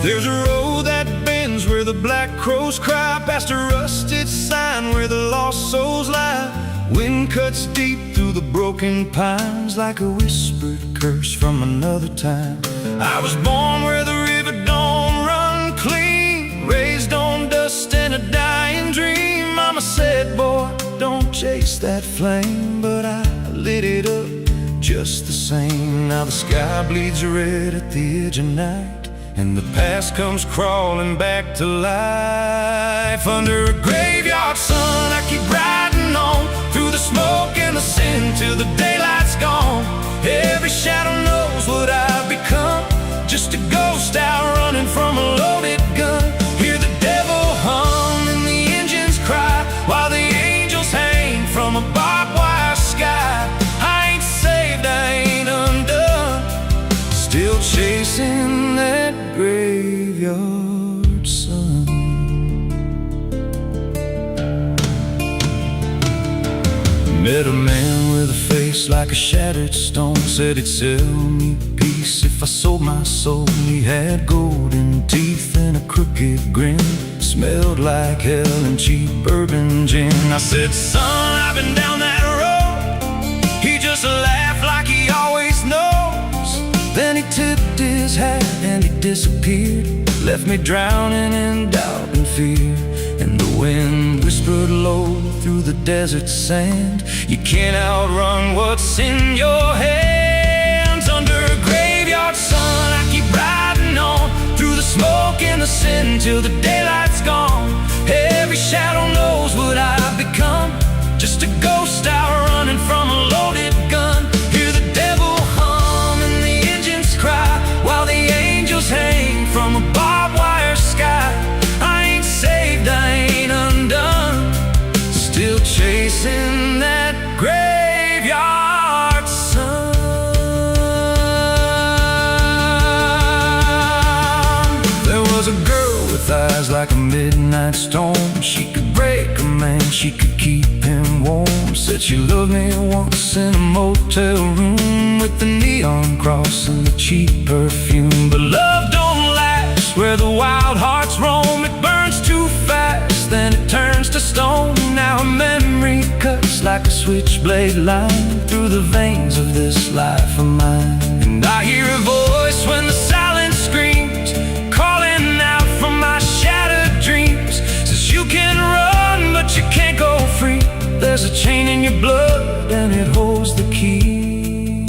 There's a road that bends where the black crows cry, past a rusted sign where the lost souls lie. Wind cuts deep through the broken pines like a whispered curse from another time. I was born where the river don't run clean, raised on dust and a dying dream. Mama said, boy, don't chase that flame, but I lit it up just the same. Now the sky bleeds red at the edge of night, and the past comes crawling back to life. Under a graveyard sun, I keep riding on through the smoke and the sin till the daylight's gone. Every shadow knows what I've become, just a ghost out running from a loaded gun. Hear the devil hum and the engines cry, while the angels hang from a barbed wire sky. I ain't saved, I ain't undone, still chasing that graveyard sun. Met a man with a face like a shattered stone, said he'd sell me peace if I sold my soul. He had golden teeth and a crooked grin, smelled like hell and cheap bourbon gin. I said, son, I've been down that road. He just laughed like he always knows. Then he tipped his hat and he disappeared, left me drowning in doubt and fear. And the wind whispered low through the desert sand, you can't outrun what's in your hands. Under a graveyard sun, I keep riding on through the smoke and the sin till the daylight's gone. Every shadow knows what I've become, just a ghost out running from a loaded gun. Hear the devil hum and the engines cry, while the angels hang from a barbed wire sky. I ain't saved, I ain't undone, still chasing that graveyard sun. There was a girl with eyes like a midnight storm. She could break a man, she could keep him warm. Said she loved me once in a motel room, with the neon cross and the cheap perfume. But love don't last where the wild hearts roam. It burns too fast, then it turns to stone. Now a memory cuts like a switchblade line through the veins of this life of mine. And I hear a voice when the silence screams, calling out from my shattered dreams. Says you can run, but you can't go free. There's a chain in your blood and it holds the key.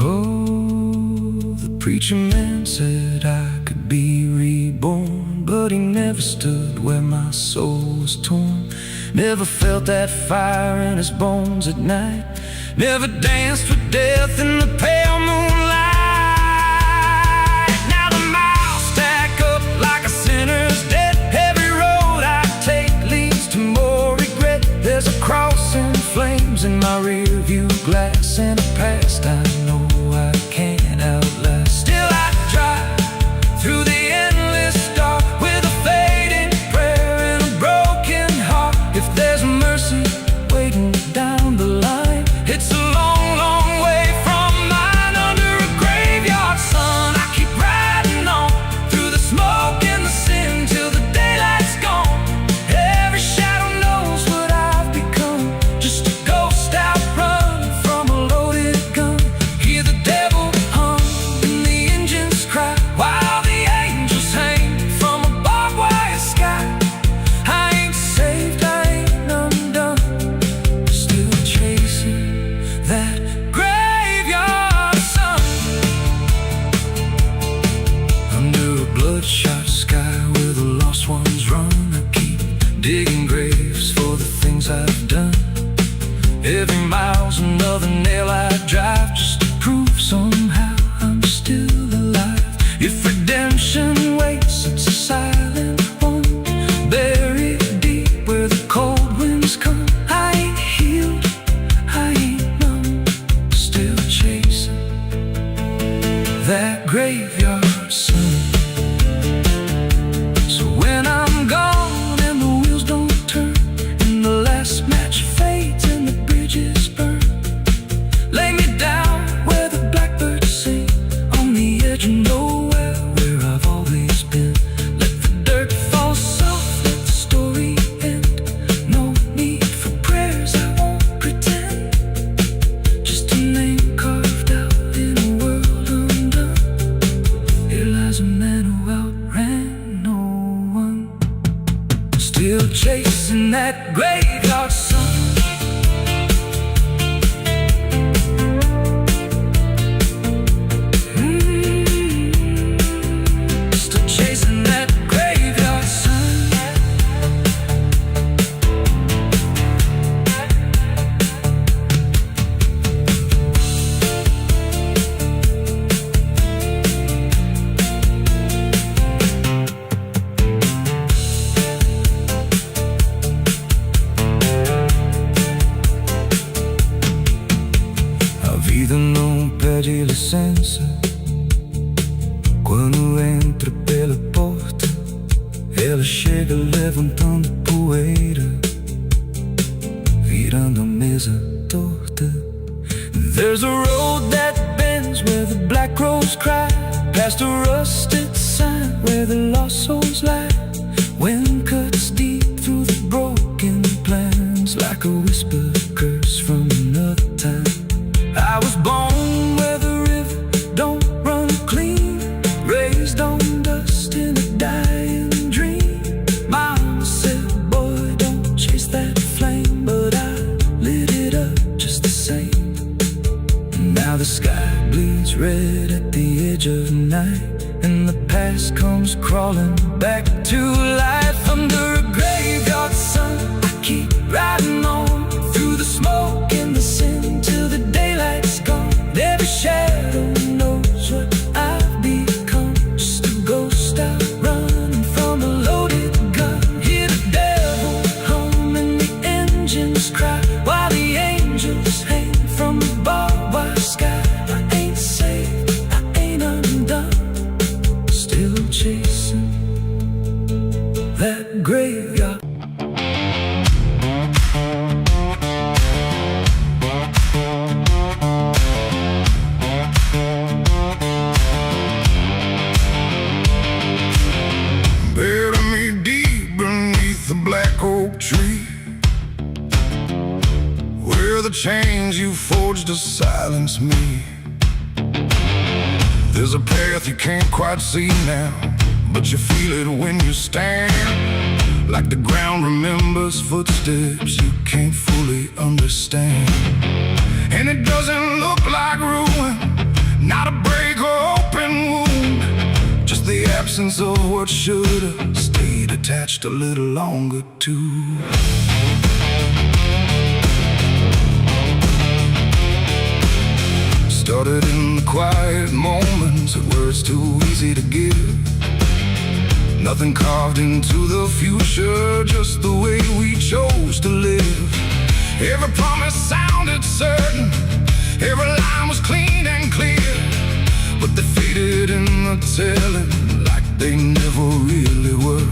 Oh, the preacher man said I could be reborn, but he never stood where my soul was torn. Never felt that fire in his bones at night, never danced with death in the pale moonlight. Now the miles stack up like a sinner's debt. Every road I take leads to more regret. There's a cross in flames in my rear view glass, and a past I know I can't outlast. Still I drive through the endless dark with a fading prayer and a broken heart. If there's mercy waiting down the line, it's a long, long way from mine. Under a graveyard sun, I keep riding on through the smoke and the sin till the daylight's gone. Every shadow knows what I've become, just a ghost out running from a loaded gun. Hear the devil hum and the engines cry, while the angels hang from a barbed wire sky. I ain't saved, I ain't undone, still chasing that graveyard sun. Under a bloodshot sky where the lost ones run, I keep digging graves for the things I've done. Every mile's another nail I drive, just to prove somehow I'm still alive. If redemption waits, it's a silent one, buried deep where the cold winds come. I ain't healed, I ain't numb, still chasing that graveyard sun. So when I'm gone and the wheels don't turn, and the last match fades and the bridges burn, lay me down where the blackbirds sing, on the edge of nowhere. Quando entra pela porta, ela chega levantando poeira, virando a mesa torta. There's a road that bends where the black crows cry, past a rusted sign where the lost souls lie. Wind cuts deep through the broken plans, like a whispered curse from another time. I was born where the river don't run clean, raised on dust in a dying dream. Mama said, boy, don't chase that flame, but I lit it up just the same. Now the sky bleeds red at the edge of night, and the past comes crawling back to life. Under a graveyard sun, I keep riding on through the smoke and the sin till the daylight's gone. Every shadow knows what I've become, just a ghost out running from a loaded gun. Hear the devil hum and the engines cry, while the angels hang from the barbed wire sky. I ain't safe, I ain't undone, still chasing that graveyard. Bury me deep beneath the black oak tree, where the chains you forged to silence me. There's a path you can't quite see now, but you feel it when you stand, like the ground remembers footsteps you can't fully understand. And it doesn't look like ruin, not a break or open wound, just the absence of what should've stayed attached a little longer too. Started in the quiet moments where it's too easy to give. Nothing carved into the future, just the way we chose to live. Every promise sounded certain, every line was clean and clear, but they faded in the telling like they never really were.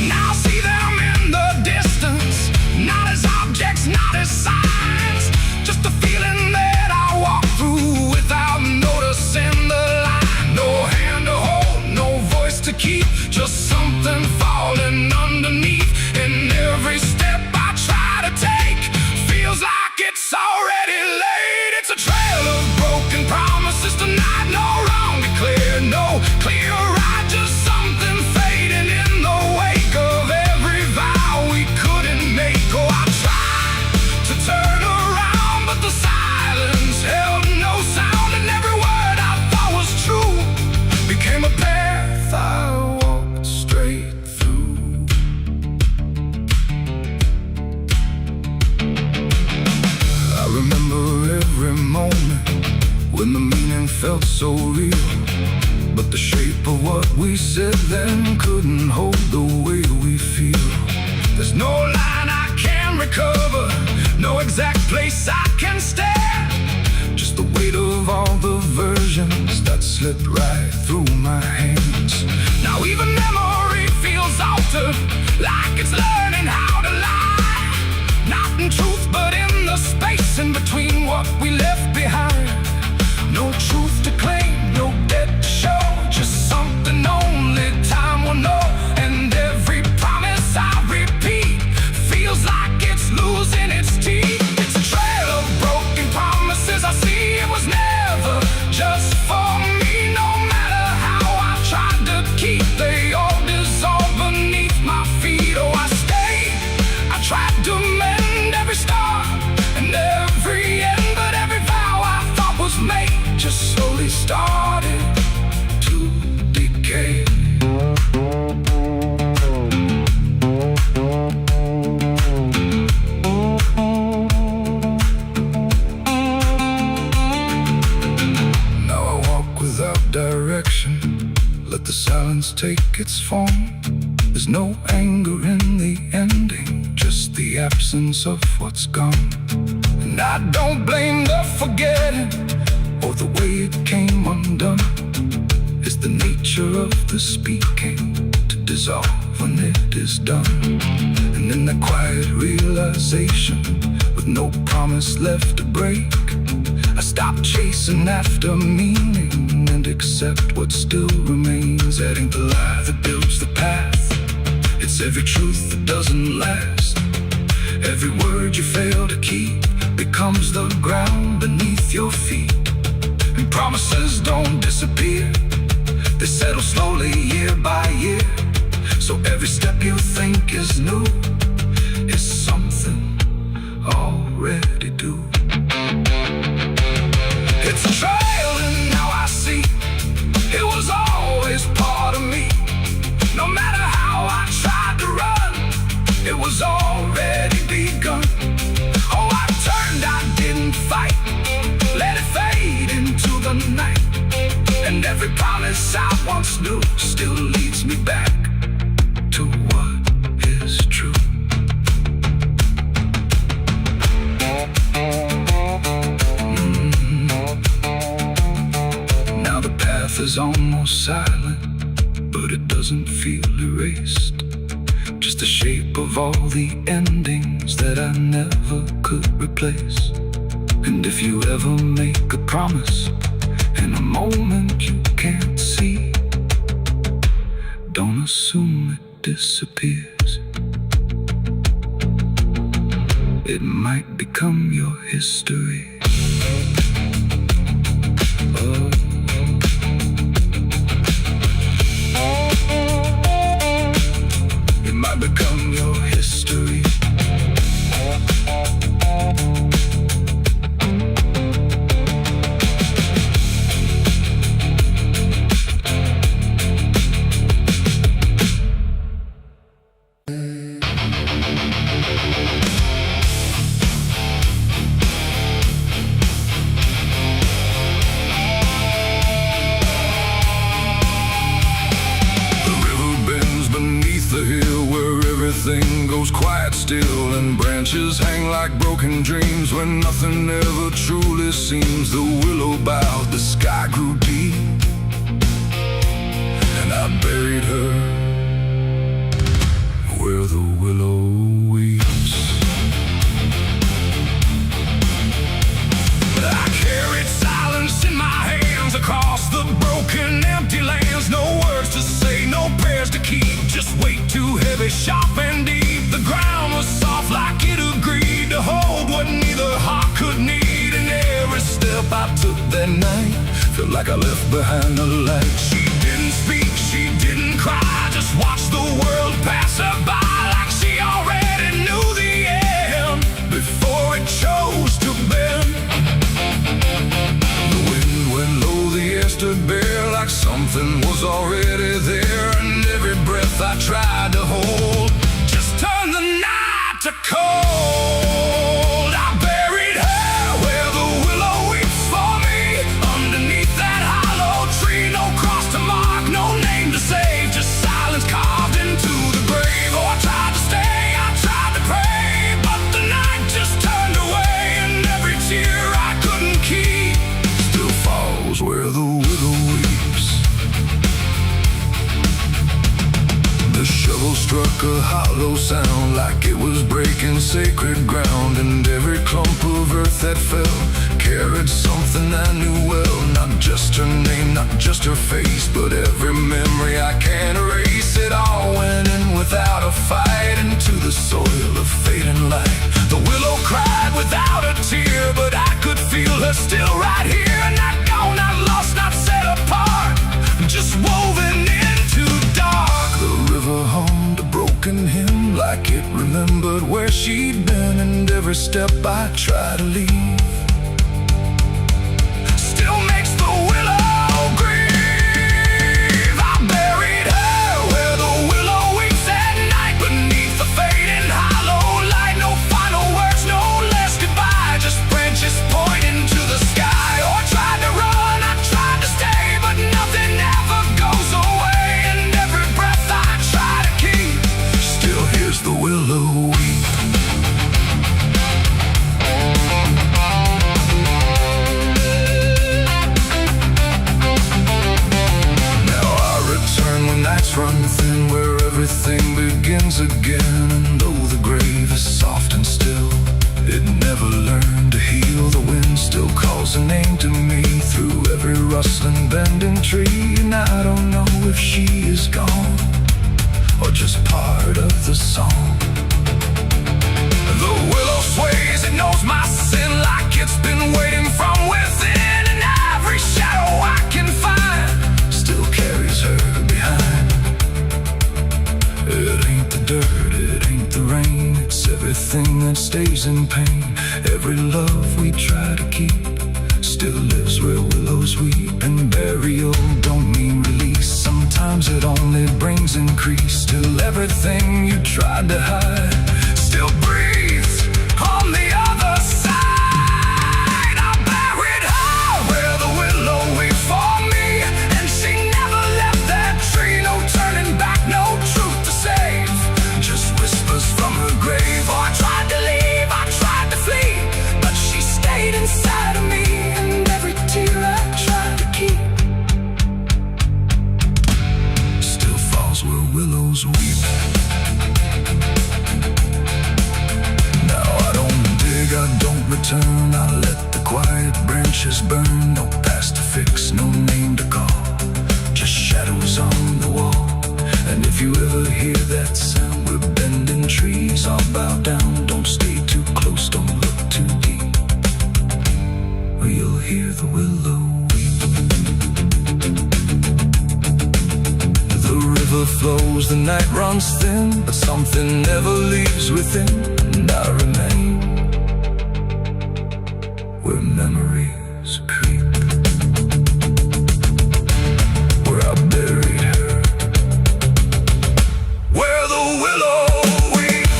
Now I see them in the distance, not as objects, not as signs, just a feeling that I walk through without noticing the line. No hand to hold, no voice to keep, just something falling underneath. And every step I try to take feels like it's already late. It's a trail of broken promises tonight, no wrong declared, no clear right, just something fading in the wake of every vow we couldn't make. Oh, I tried to turn around, but the silence held no sound, and every word I thought was true became a path I walked straight through. I remember every moment when the meaning felt so real, but the shape of what we said then couldn't hold the way we feel. There's no line I can recover, no exact place I can stand, just the weight of all the versions that slipped right through my hands. Now even memory feels altered, like it's learning how to lie, not in truth but in the space in between what we left behind. No truth to claim, no debt to show, just something only time will know. And every promise I repeat feels like it's losing its teeth. It's a trail of broken promises I see, it was never just for me. No matter how I tried to keep, they all dissolve beneath my feet. Oh, I stayed, I tried to mend every star and every end, but every vow I thought was made just slowly started to decay. Now I walk without direction, let the silence take its form. There's no anger in the ending, just the absence of what's gone. And I don't blame the forgetting or the way it came undone. It's the nature of the speaking, to dissolve when it is done. And in that quiet realization, with no promise left to break, I stop chasing after meaning and accept what still remains. That ain't the lie that builds the path. It's every truth that doesn't last. Every word you fail to keep becomes the ground beneath your feet. And promises don't disappear, they settle slowly year by year. So every step you think is new is something already due. It's a trail and now I see it was always part of me. No matter how I tried to run, it was already begun. Oh, I turned, I didn't fight, let it fade into the night. And every promise I once knew still leads me back to what is true. Now the path is almost silent, but it doesn't feel erased. Just the shape of all the endings that I never could replace. And if you ever make a promise in a moment you can't see, don't assume it disappears. It might become your history. Oh. It might become your history. Everything goes quiet still, and branches hang like broken dreams when nothing ever truly seems. The willow bowed, the sky grew deep, and I buried her where the willow weeps. But I carried silence in my hands across the broken empty lands. No words to say, no prayers to keep, just weight too heavy, sharp and deep. The ground was soft like it agreed to hold what neither heart could need. And every step I took that night felt like I left behind a light. She didn't speak, she didn't cry, just watched the world pass her by like she already knew the end before it chose to bend. The wind went low, the air stood bare like something was already there. And every breath I tried to hold just turned the night to cold. I buried her where the willow weeps for me, underneath that hollow tree. No cross to mark, no name to save, just silence carved into the grave. Oh, I tried to stay, I tried to pray, but the night just turned away. And every tear I couldn't keep still falls where the willow weeps. The shovel struck a hollow sound like it was breaking sacred ground. And every clump of earth that fell carried something I knew well. Not just her name, not just her face, but every memory I can't erase. It all went in without a fight into the soil of fading light. The willow cried without a tear, but I could feel her still right here. Not gone, not lost, not set apart, just woven into dark. The river hummed a broken hymn like it remembered where she'd been. And every step I tried to leave still makes the willow grieve. I buried her where the willow weeps at night, beneath the fading hollow light. No final words, no less goodbye, just branches pointing to the sky. Oh, I tried to run, I tried to stay, but nothing ever goes away. And every breath I try to keep still hears the willow weep. living tree, and I don't know if she is gone or just part of the song. The willow sways, it knows my sin like it's been waiting from within, and every shadow I can find still carries her behind. It ain't the dirt, it ain't the rain, it's everything that stays in pain. Every love we try to keep still lives where willows weep, and burial don't mean release. Sometimes it only brings increase, till everything you tried to hide still breathes on the other side. I buried her where the willow weeps for me, and she never left that tree. No turning back, no truth to save, just whispers from her grave. Oh, I tried to leave, I tried to flee, but she stayed inside of me, and every tear I tried to keep still falls where willows weep. I don't return, I let the quiet branches burn. No past to fix, no name to call, just shadows on the wall. And if you ever hear that sound, we're bending trees, I'll bow down. Don't stay too close, don't look too deep, or you'll hear the willow weep. The river flows, the night runs thin, but something never leaves within, and I remain where memories creep, where I buried her, where the willow weeps.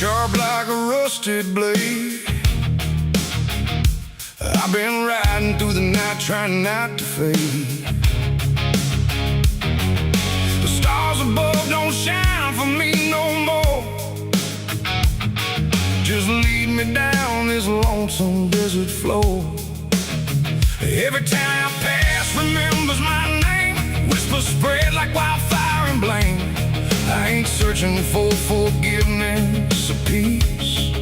Sharp like a rusted blade, I've been riding through the night trying not to fade. The stars above don't shine for me no more, just lead me down this lonesome desert floor. Every town I pass remembers my name, whispers spread like wildfire and blame. I ain't searching for forgiveness or peace,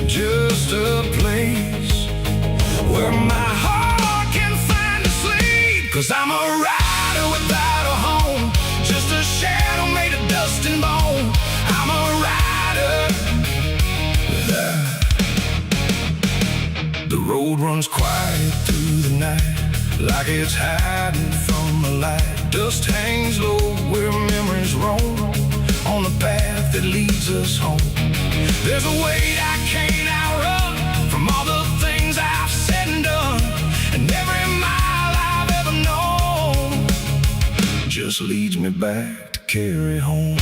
just a place where my heart can find a sleep. 'Cause I'm a rider without a home, just a shadow made of dust and bone. I'm a rider. The road runs quiet through the night, like it's hiding from the light. Dust hangs low where memories roam, on the path that leads us home. There's a weight I can't outrun, from all the things I've said and done, and every mile I've ever known just leads me back to carry home.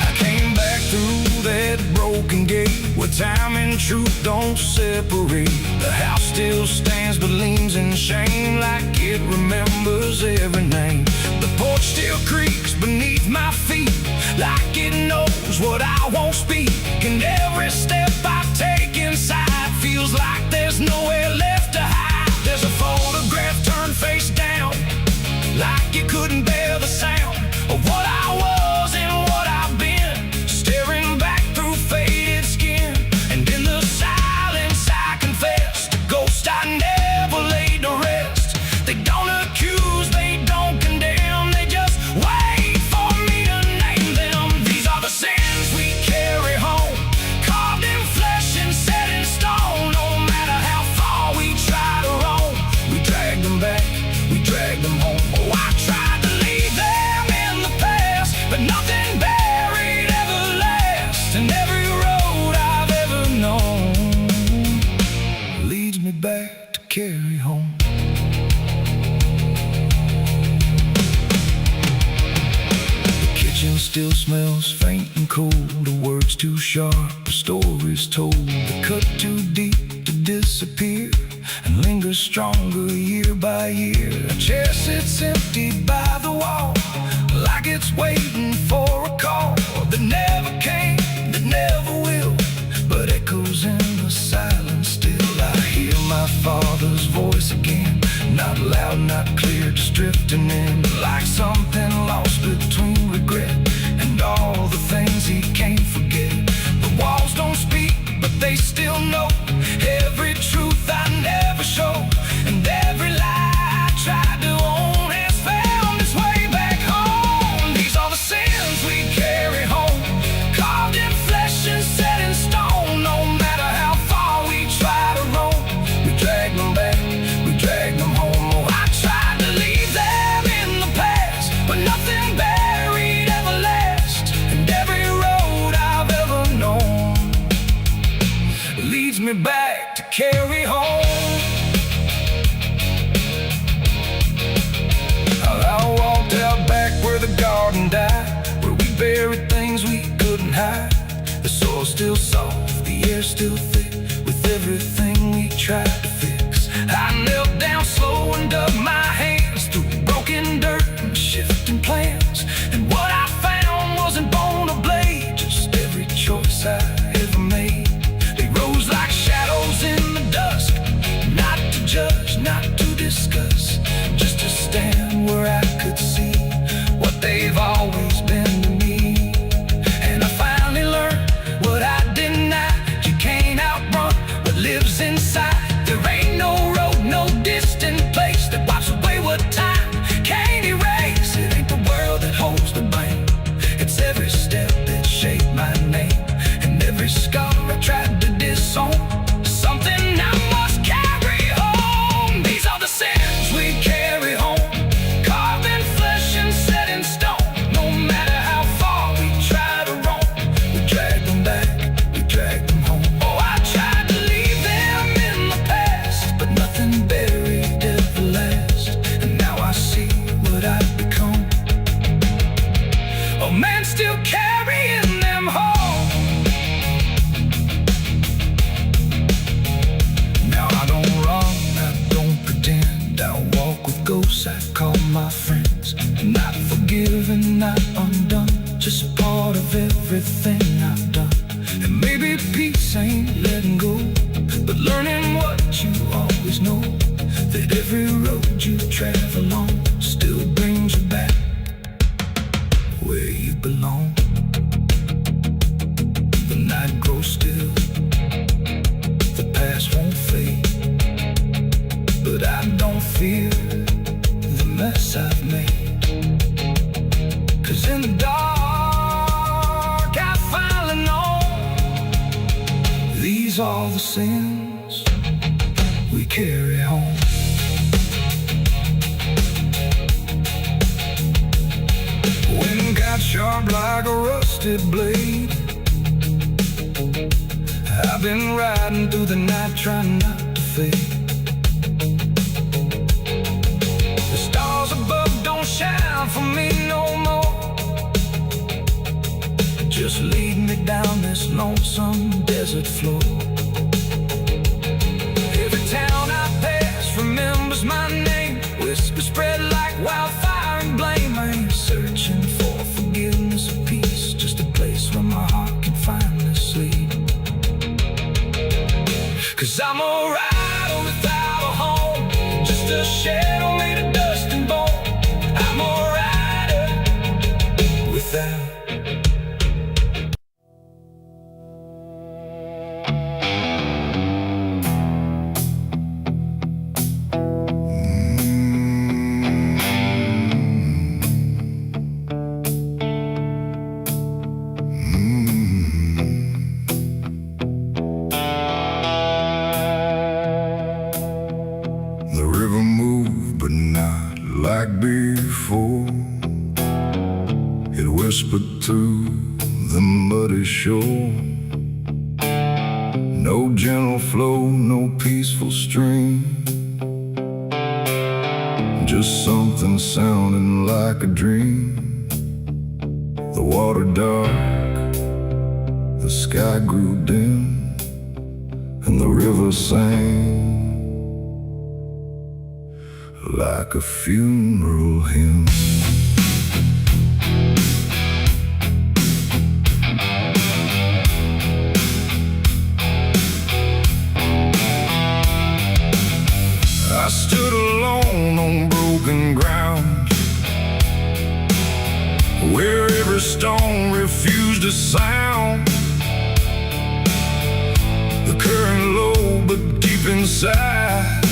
I came back through that broken gate, where time and truth don't separate. The house still stands but leans in shame, like it remembers every name. The porch still creaks beneath my feet, like it knows what I won't speak. And every step I take inside feels like there's nowhere left to hide. There's a photograph turned face down, like you couldn't bear the sound of what I was and what I've been, staring back through faded skin. And in the silence I confess, the ghost I never laid to rest. They don't accuse, they don't condemn, they just wait for me to name them. These are the sins we carry home, carved in flesh and set in stone. No matter how far we try to roam, we drag them back, we drag them home. Oh, I tried to leave them in the past, but nothing buried ever lasts. And every road I've ever known leads me back to carry home. The kitchen still smells faint and cold, the words too sharp, the stories told, the cut too deep to disappear and linger stronger year by year. A chair sits empty by the wall, like it's waiting for a call that never came, that never will, but echoes in the silence still. I hear my father's voice again, not loud, not clear, just drifting in, like something lost between regret and all the things he can't forget. The walls don't speak, but they still know every truth I never show, and every lie I tried to own has found its way back home. These are the sins we carry home, carved in flesh and set in stone. No matter how far we try to roam, we drag them back, we drag them home. Oh, I tried to leave them in the past, but nothing buried ever lasts, and every road I've ever known leads me back to carry home. I walked out back where the garden died, where we buried things we couldn't hide. The soil's still soft, the air's still thick, with everything we tried to fix. I knelt down slow and dug my hands through broken dirt and shifting plans, and what I found wasn't bone or blade, just every choice I ever made. They rose like shadows in the dusk, not to judge, not to discuss, just to stand where I could see what they've always been to me. And I finally learned what I denied: you can't outrun what lives inside. There ain't no road, no distant place that wipes away what time can't erase. It ain't the world that holds the blame, it's every step that shaped my name, and every scar I tried to disown, something I must carry home. These are the sins we carry home, carved in flesh and set in stone. No matter how far we try to roam, we drag them back, we drag them home. Oh, I tried to leave them in the past, but nothing buried ever lasts, and now I see what I've become, a man still carrying them home. Now I don't run, I don't pretend, I walk with ghosts I call my friends. Not forgiven, not undone, just part of everything I've done. And maybe peace ain't letting go, but learning what you always know, that every road you travel on still brings you back where you belong. The night grows still, the past won't fade, but I don't fear the mess I've made, 'cause in the dark I finally know these are the sins we carry home. Wind got sharp like a rusted blade, I've been riding through the night trying not to fade. The stars above don't shine for me no more, just lead me down this lonesome desert floor. Every town I pass remembers my name, whispers spread like wildfire and blame. I ain't searching for forgiveness or peace, just a place where my heart can finally sleep. 'Cause I'm a rider without a home, just a shadow made of dust and bone. I'm a rider without. Like before, it whispered through the muddy shore. No gentle flow, no peaceful stream, just something sounding like a dream. The water dark, the sky grew dim, and the river sang like a funeral hymn. I stood alone on broken ground, where every stone refused a sound. The current low but deep inside,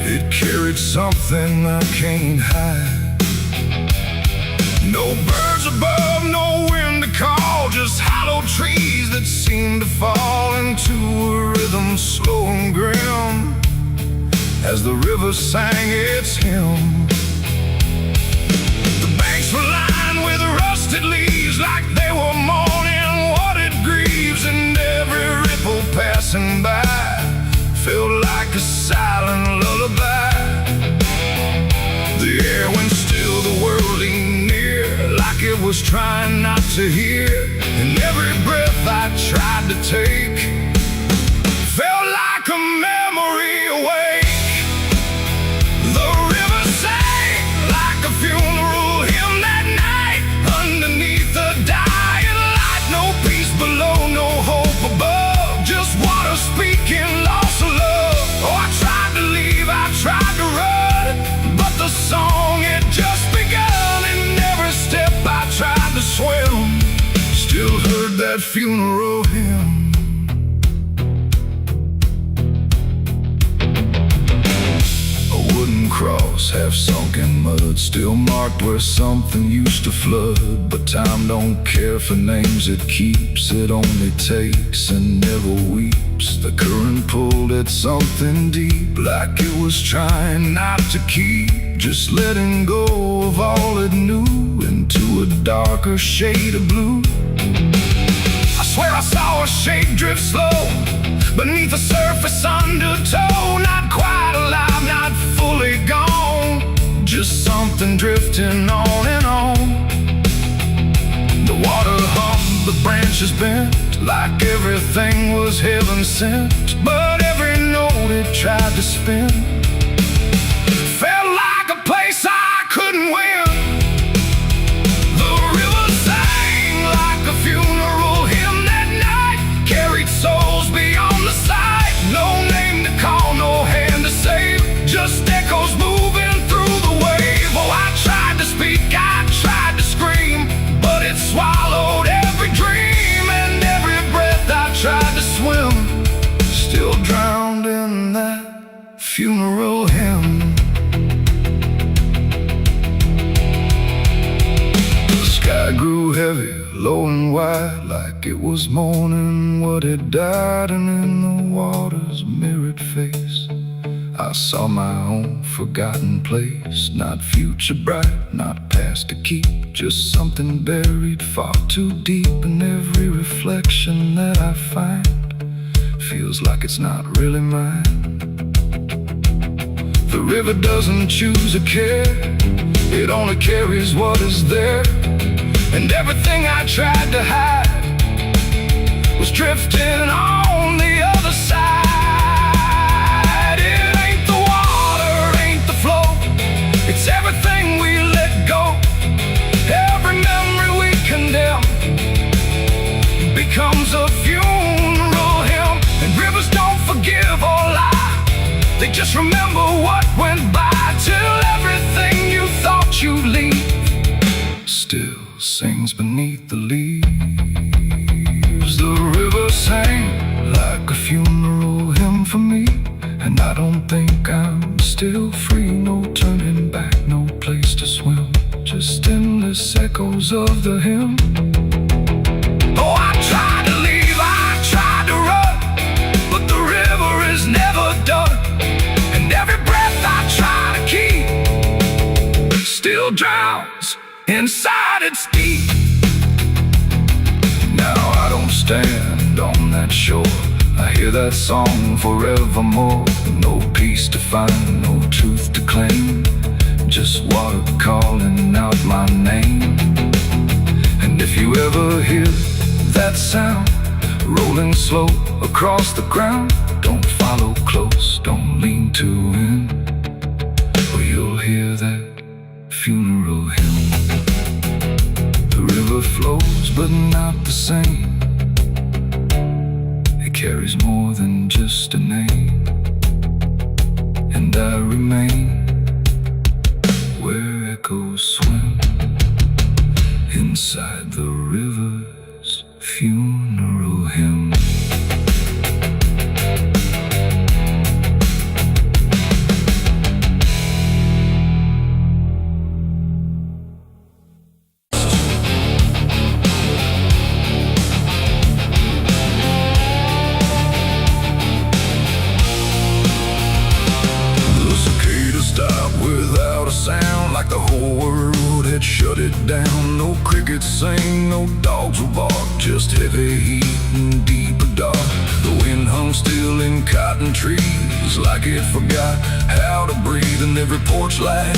it carried something I can't hide. No birds above, no wind to call, just hollow trees that seem to fall into a rhythm slow and grim as the river sang its hymn. The banks were lined with rusted leaves, like they were mourning what it grieves, and every ripple passing by felt like a silent lullaby. The air went still, the world leaned near, like it was trying not to hear, and every breath I tried to take felt like a memory awake. The river sang like a funeral hymn that night, underneath the dying light. No peace below, no hope above, just water speaking loss of love. Oh, I tried to leave, I tried to run, but the song had just begun, and every step I tried to swim still heard that funeral hymn. Cross, half sunk in mud, still marked where something used to flood. But time don't care for names it keeps, it only takes and never weeps. The current pulled at something deep, like it was trying not to keep, just letting go of all it knew into a darker shade of blue. I swear I saw a shape drift slow beneath the surface undertow, not quite alive, not fully gone, just something drifting on and on. The water hummed, the branches bent, like everything was heaven sent, but every note it tried to spin felt like a place I couldn't win. The river sang like a funeral hymn that night, carried souls beyond the sight. No name to call, no hand to save, just echoes moving through the wave. Oh, I tried to speak, I tried to scream, but it swallowed every dream, and every breath I tried to swim still drowned in that funeral hymn. The sky grew heavy, low and wide, like it was mourning what had died, and in the water's mirrored face I saw my own forgotten place. Not future bright, not past to keep, just something buried far too deep. And every reflection that I find feels like it's not really mine. The river doesn't choose a care, it only carries what is there. And everything I tried to hide was drifting on the other side. It ain't the water, ain't the flow, it's everything we let go. Every memory we condemn becomes a funeral hymn. And rivers don't forgive or lie, they just remember what went by, till everything you thought you'd leave still sings beneath the leaves. The river sang like a funeral hymn for me, and I don't think I'm still free. No turning back, no place to swim, just endless echoes of the hymn. Oh, I tried to leave, I tried to run, but the river is never done, and every breath I try to keep still drowns inside its deep. Now I don't stand on that shore, I hear that song forevermore. No peace to find, no truth to claim, just water calling out my name. And if you ever hear that sound rolling slow across the ground, don't fight follow close, don't lean too in, or you'll hear that funeral hymn. The river flows, but not the same. It carries more than just a name. And I remain where echoes swim inside the river's funeral hymn. Without a sound, like the whole world had shut it down. No crickets sing, no dogs will bark, just heavy heat and deeper dark. The wind hung still in cotton trees, like it forgot how to breathe. And every porch light,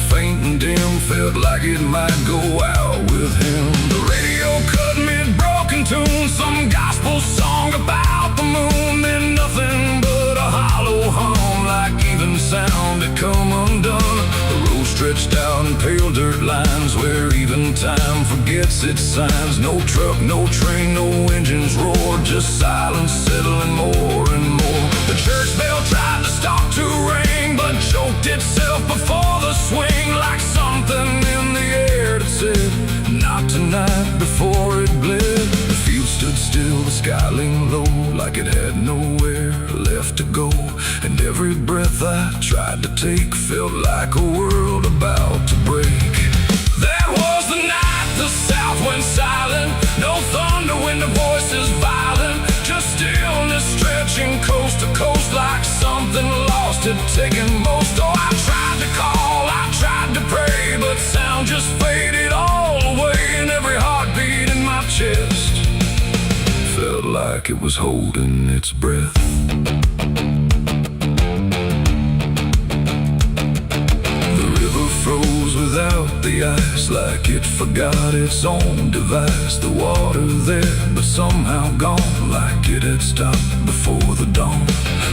faint and dim, felt like it might go out with him. The radio cut mid-broken tune, some gospel song about the moon. Then nothing but a hollow hum, like even sound had come undone. The road stretched out in pale dirt lines, where even time forgets its signs. No truck, no train, no engines roar, just silence settling more and more. The church bell tried to stop to ring, but choked itself before the swing, like something in the air that said, not tonight, before it bled. The field stood still, the sky leaned low, like it had nowhere left to go. And every breath I tried to take felt like a world about to break. That was the night the south went silent. No thunder when the voice is violent, just stillness stretching coast to coast, like something lost had taken most. Oh, I tried to call, I tried to pray, but sound just faded all away. And every heartbeat in my chest felt like it was holding its breath. Froze without the ice, like it forgot its own device. The water there, but somehow gone, like it had stopped before the dawn.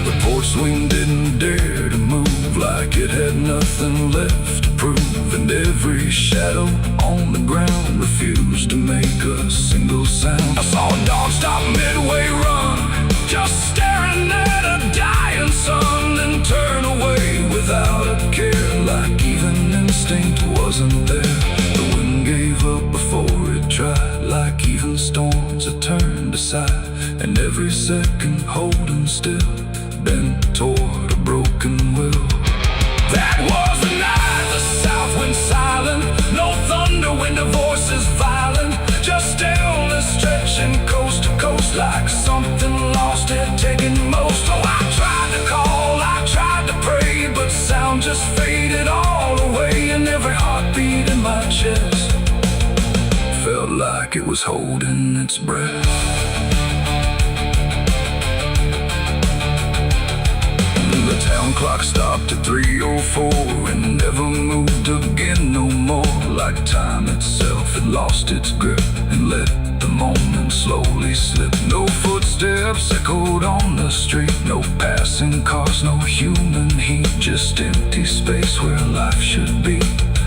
The porch swing didn't dare to move, like it had nothing left to prove. And every shadow on the ground refused to make a single sound. I saw a dog stop midway run, just staring at a dying sun, then turn away without a care, like even instinct wasn't there. The wind gave up before it tried, like even storms had turned aside. And every second holding still, bent toward a broken will. That was the night the south went silent. No thunder when the voice is violent, just stillness stretching coast to coast, like something lost had taken most. Oh, I tried to call, I tried to pray, but sound just faded all away. And every heartbeat in my chest felt like it was holding its breath. The town clock stopped at 3:04 and never moved again no more, like time itself had lost its grip and let the moment slowly slip. No footsteps echoed on the street, no passing cars, no human heat, just empty space where life should be,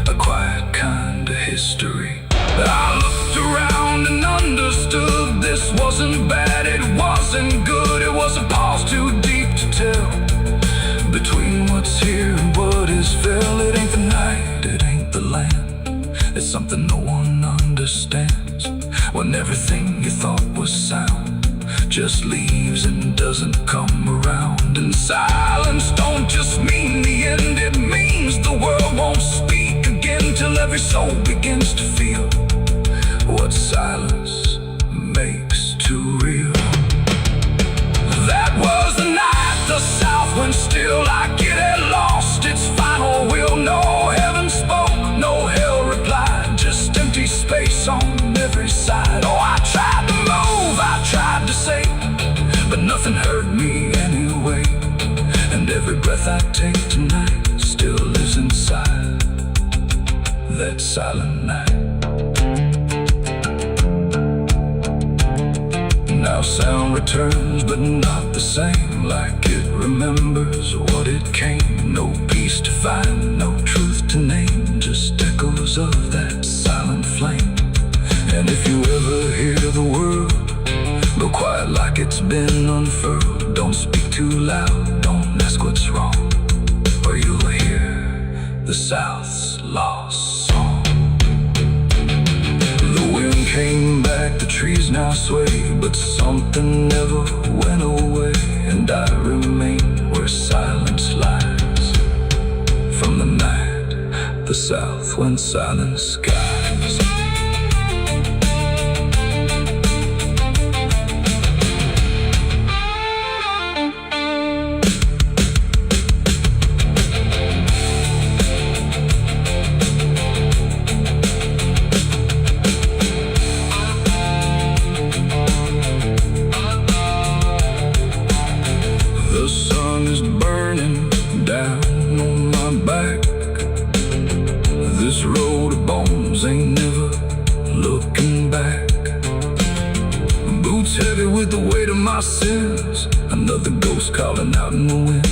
a quiet kind of history. I looked around and understood this wasn't bad, it wasn't good. It was a pause too deep to tell, between what's here and what is fell. It ain't the night, it ain't the land, it's something no one understands. When everything you thought was sound just leaves and doesn't come around. And silence don't just mean the end, it means the world won't speak again, till every soul begins to feel what silence makes too real. That was the night the south went still, like it had lost its final will. No heaven spoke, no hell replied, just empty space on every side. Oh, I tried to move, I tried to say, but nothing hurt me anyway. And every breath I take tonight still lives inside that silent night. Now sound returns, but not the same, like it remembers what it came. No peace to find, no truth to name, just echoes of that silent flame. And if you ever hear the word, go quiet like it's been unfurled. Don't speak too loud, don't ask what's wrong, or you'll hear the South's lost song. The wind came back, the trees now sway, but something never went away. And I remain where silence lies. From the night, the South went silent skies. The sun is burning down on my back. This road of bones ain't never looking back. Boots heavy with the weight of my sins. Another ghost calling out in the wind.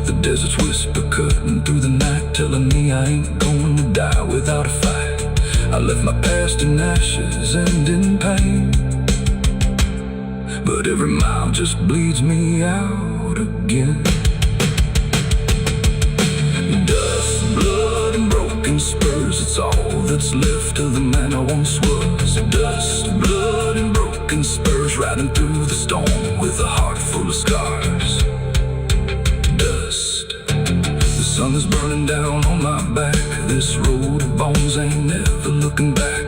The desert's whisper cutting through the night, telling me I ain't going to die without a fight. I left my past in ashes and in pain, but every mile just bleeds me out again. Dust, blood, and broken spurs, it's all that's left of the man I once was. Dust, blood, and broken spurs, riding through the storm with a heart full of scars. Dust, the sun is burning down on my back. This road of bones ain't never looking back.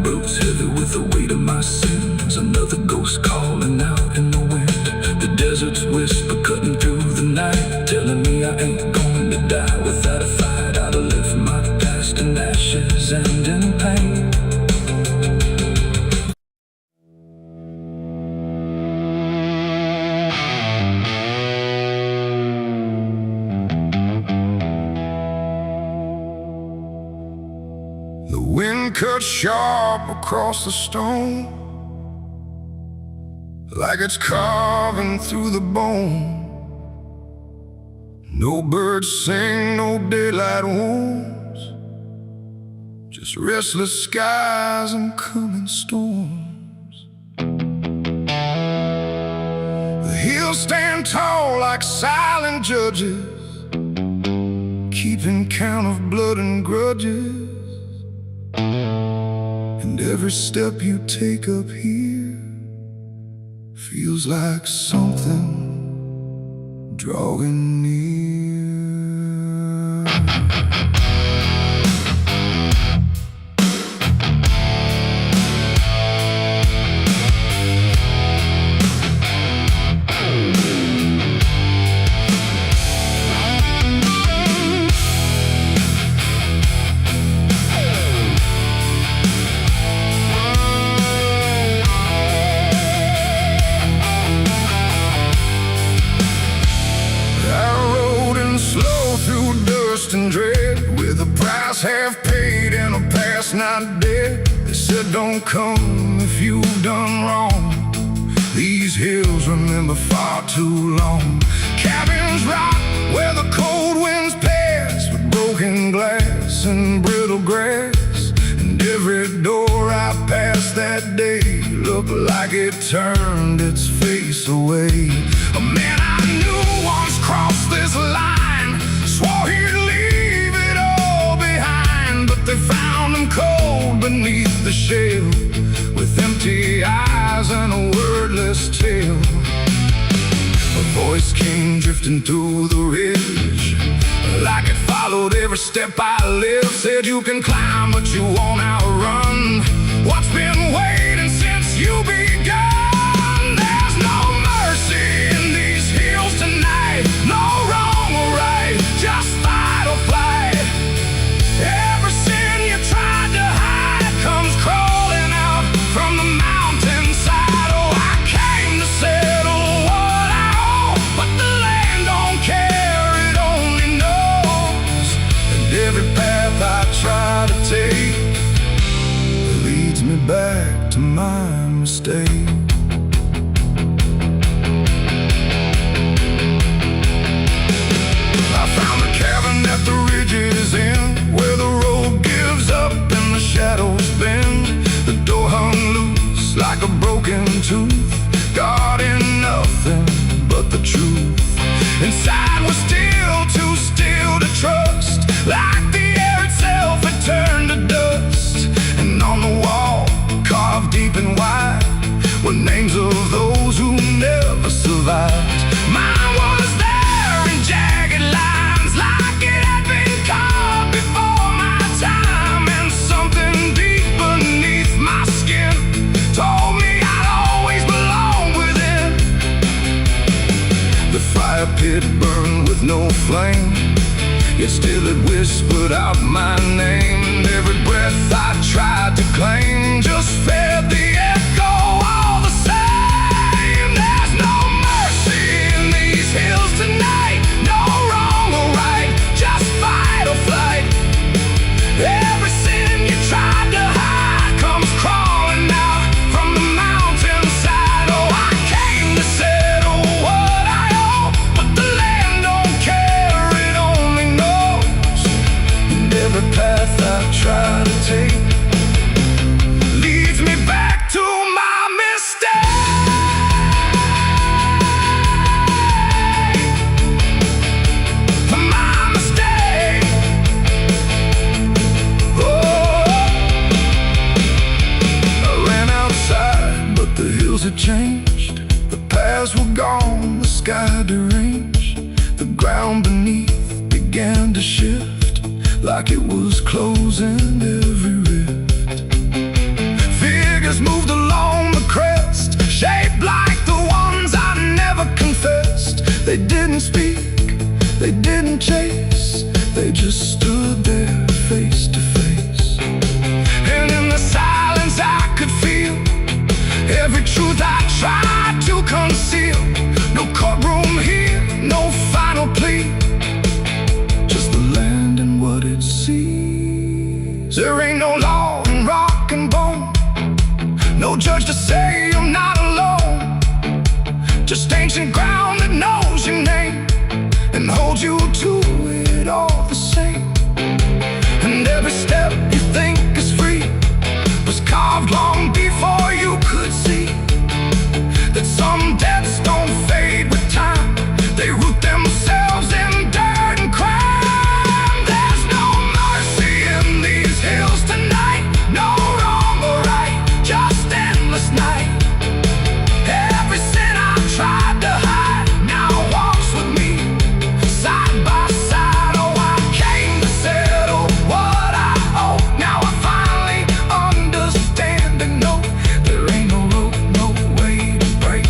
Boots heavy with the weight of my sins. Another ghost calling out in the wind. The desert's whisper cutting through the night, telling me I ain't going to die without a fight. I'd have left my past in ashes and in pain. The wind cuts sharp across the stone, like it's carving through the bone. No birds sing, no daylight wounds, just restless skies and coming storms. The hills stand tall like silent judges, keeping count of blood and grudges. And every step you take up here feels like something drawing near. And dread, with a price half paid and a past not dead. They said don't come if you've done wrong. These hills remember far too long. Cabins rock where the cold winds pass, with broken glass and brittle grass. And every door I passed that day looked like it turned its face away. A man I knew once crossed this line, swore he'd leave it all behind, but they found him cold beneath the shell, with empty eyes and a wordless tale. A voice came drifting through the ridge, like it followed every step I lived. Said you can climb but you won't outrun what's been waiting since you begun. There's no mercy in these hills tonight, no wrong or right, just fight or flight. Every sin you tried to hide comes crawling out from the mountainside. Oh, I came to settle what I owe, but the land don't care, it only knows. And every path I try to take leads me back to my mistake. fire pit burned with no flame, yet still it whispered out my name. And every breath I tried to claim just fed the echo all the same. There's no mercy in these hills tonight, no wrong or right, just fight or flight. Every sin you tried to hide comes crawling out from the mountainside. Oh, I came to settle what I owe, but the land don't care, it only knows. And every path I try to take leads me back to my mistake. My mistake. I ran outside, but the hills had changed. The paths were gone, the sky deranged. The ground beneath began to shift, like it was closing every rift. Figures moved along the crest, shaped like the ones I never confessed. They didn't speak, they didn't chase, they just stood there face to face. And in the silence I could feel every truth I tried to conceal. No courtroom here, no final plea, just the land and what it sees. There ain't no law in rock and bone, no judge to say I'm not alone, just ancient ground that knows your name and holds you to it all the same. And every step you think is free was carved long before you could see that some debts don't fade with time, they root themselves in dirt and crime. There's no mercy in these hills tonight, no wrong or right, just endless night. Every sin I tried to hide now walks with me, side by side. Oh, I came to settle what I owe. Now I finally understand and know there ain't no rope, no way to break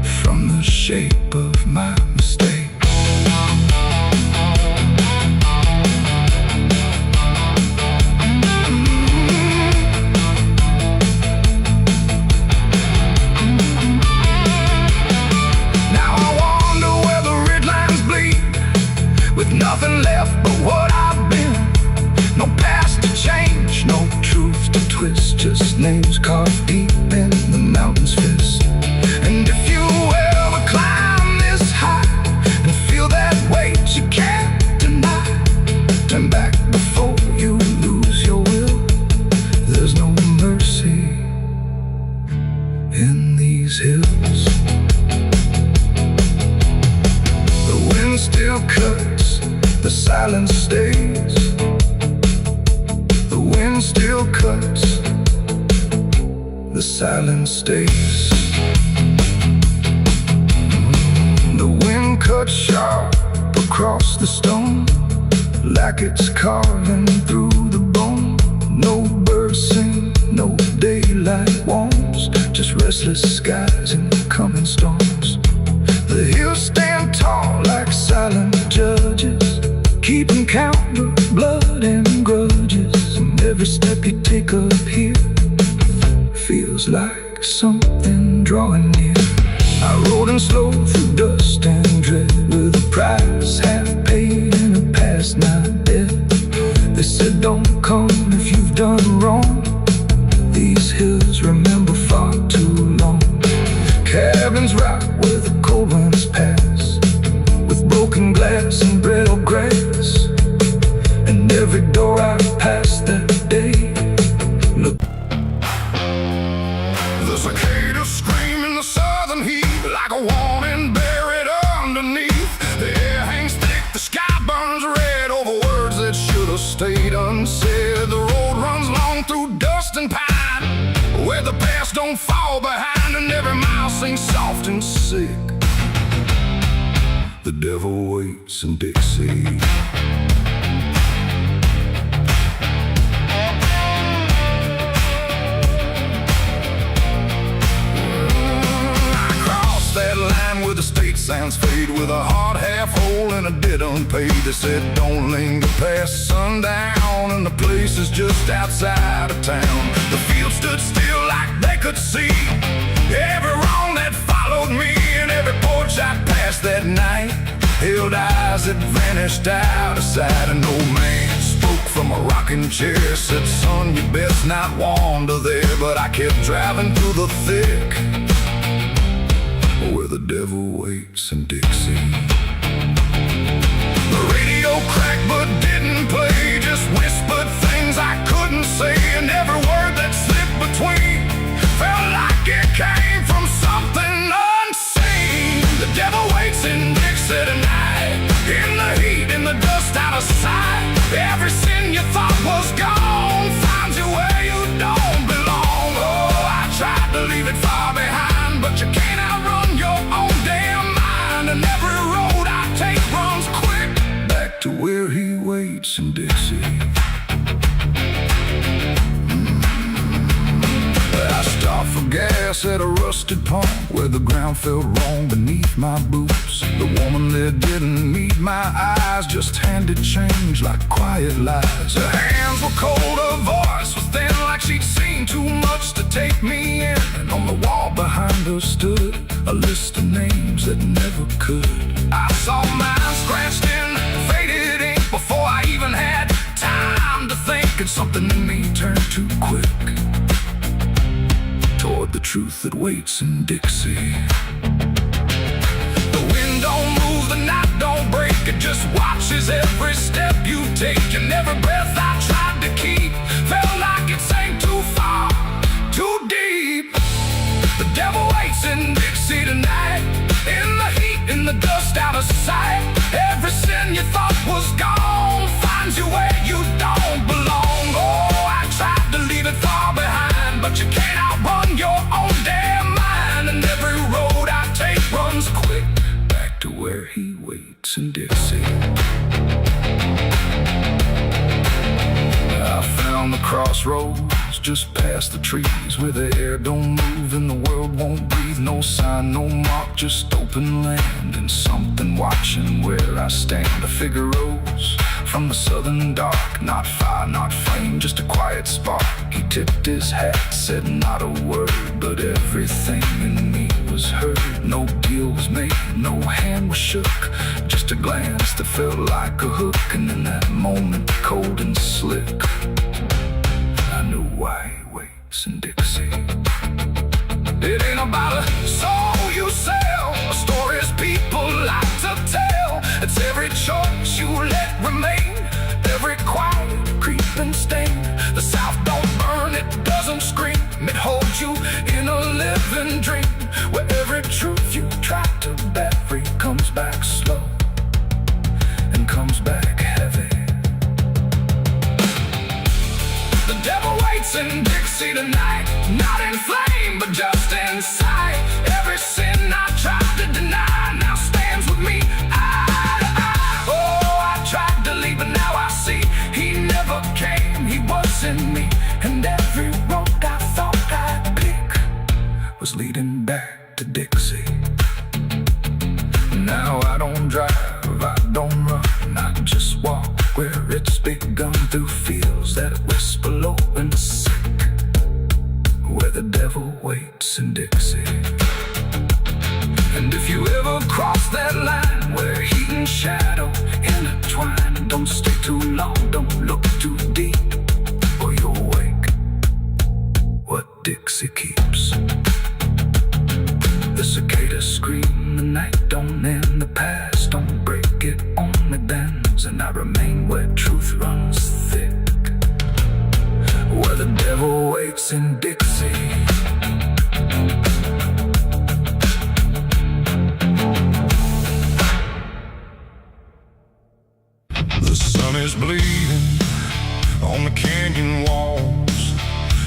from the shape of my mistake. Now I wonder where the red lines bleed, with nothing left but what I've been. No past to change, no truth to twist, just names carved deep in the mountain's fist. And if you ever climb this high and feel that weight you can't deny, turn back before you lose your will. There's no mercy in these hills. The wind still cuts, the silence stays. The wind still cuts, the silence stays. The wind cuts sharp across the stone, like it's carving through the bone. No birds sing, no daylight warms, just restless skies and coming storms. The hills stand tall like silent judges, keeping count of blood and grudges. And every step you take up here feels like something drawing near. I rode in slow through dust and dread, with a price half paid and a past not dead. They said don't come if you've done wrong, these hills remember far too long. Cabins rock where the cold winds pass, with broken glass and brittle grass. And every door I've passed that day, look. The cicadas scream in the southern heat, like a warning buried underneath. The air hangs thick, the sky burns red over words that should have stayed unsaid. The road runs long through dust and pine, where the past don't fall behind, and every mile sings soft and sick. The devil waits in Dixie. I crossed that line with where the state sounds fade, with a hard half-hole and a debt unpaid. They said don't linger past sundown, and the place is just outside of town. The field stood still like they could see every wrong that followed me, and every porch I passed that night held eyes that vanished out of sight. An old man spoke from a rocking chair, said, son, you best not wander there. But I kept driving through the thick, where the devil waits in Dixie. The radio cracked but didn't play, just whispered things I couldn't say, and every word that slipped between felt like it came from something unseen. The devil waits in Dixie tonight, in the heat, in the dust, out of sight. Every sin you thought was gone finds you where you don't belong. Oh, I tried to leave it far behind, but you can't outrun your own damn mind. And every road I take runs quick back to where he waits in Dixie. I stopped for gas at a rusted pump where the ground felt wrong beneath my boots. The woman there didn't meet my eyes, just handed change like quiet lies. Her hands were cold, her voice was thin, like she'd seen too much to take me in. And on the wall behind her stood a list of names that never could. I saw mine scratched in faded ink before I even had time to think, and something in me turned too quick toward the truth that waits in Dixie. The wind don't move, the night don't break, it just watches every step you take. And every breath I tried to keep felt like it sank too far, too deep. The devil waits in Dixie tonight, in the heat, in the dust, out of sight. Every sin you thought was gone finds you where you don't belong. Oh, I tried to leave it far behind, but you can't outrun your own damn mind. And every road I take runs quick back to where he waits in Dixie. I found the crossroads just past the trees, where the air don't move and the world won't breathe. No sign, no mark, just open land, and something watching where I stand. A figure rose from the southern dark, not fire, not flame, just a quiet spark. He tipped his hat, said not a word, but everything in me was heard. No deal was made, no hand was shook, just a glance that felt like a hook. And in that moment, cold and slick, I knew why he waits in Dixie. It ain't about a soul you sell, a stories people like to tell. It's every choice you let remain, every quiet creeping stain. The South don't burn, it doesn't scream, it holds you in a living dream, where every truth you try to bury comes back slow and comes back heavy. The devil waits in Dixie tonight, not in flame, but just in sight. Every sin I tried to deny now stands with me eye to eye. Oh, I tried to leave, but now I see he never came, he was in me. And every road I thought I'd pick was leading back to Dixie. Now I don't drive, I don't run, I just walk where it's begun, through fields that whisper low and sick, where the devil waits in Dixie. And if you ever cross that line where heat and shadow intertwine, don't stay too long, don't look too deep, or you'll wake what Dixie keeps. The cicadas scream, the night don't end, the past don't break, it only bends. And I remain where truth runs thick, where the devil waits in Dixie. The sun is bleeding on the canyon walls.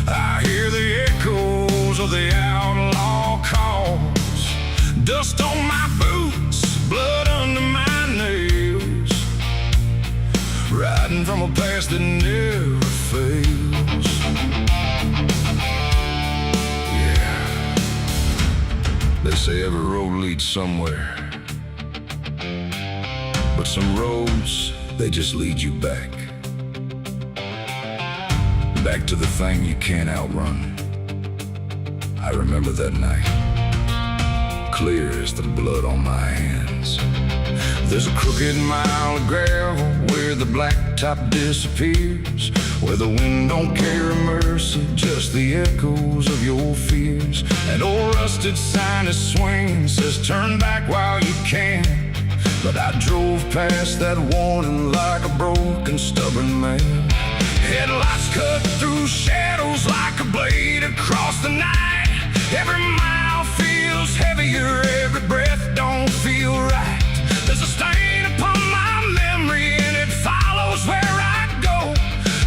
I hear the echoes of the outlaw calls. Dust on my boots, blood under my nails, riding from a past that never fails. Yeah. They say every road leads somewhere, but some roads, they just lead you back. Back to the thing you can't outrun. I remember that night, clear as the blood on my hands. There's a crooked mile of gravel where the blacktop disappears, where the wind don't carry mercy, just the echoes of your fears. An old rusted sign is swinging, says turn back while you can. But I drove past that warning like a broken, stubborn man. Headlights cut through shadows like a blade across the night. Every mile feels heavier, every breath don't feel right. There's a stain upon my memory and it follows where I go,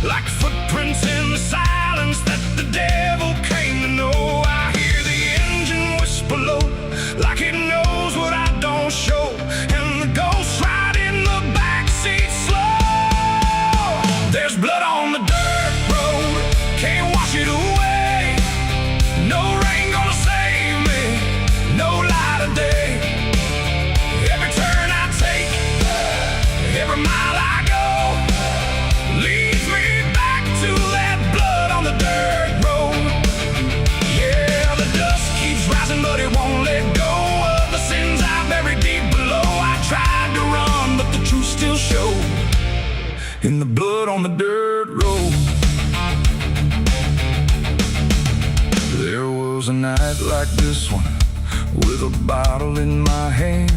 like footprints in the silence that the devil came to know. I hear the engine whisper low, like it knows what I don't show, and the ghost ride in the backseat slow. There's blood on the dirt road, can't wash it away. No rain gonna save me, no light of day. Every turn I take, every mile I go, leads me back to that blood on the dirt road. Yeah, the dust keeps rising, but it won't let go of the sins I buried deep below. I tried to run, but the truth still showed in the blood on the dirt road. There was a night like this one, with a bottle in my hand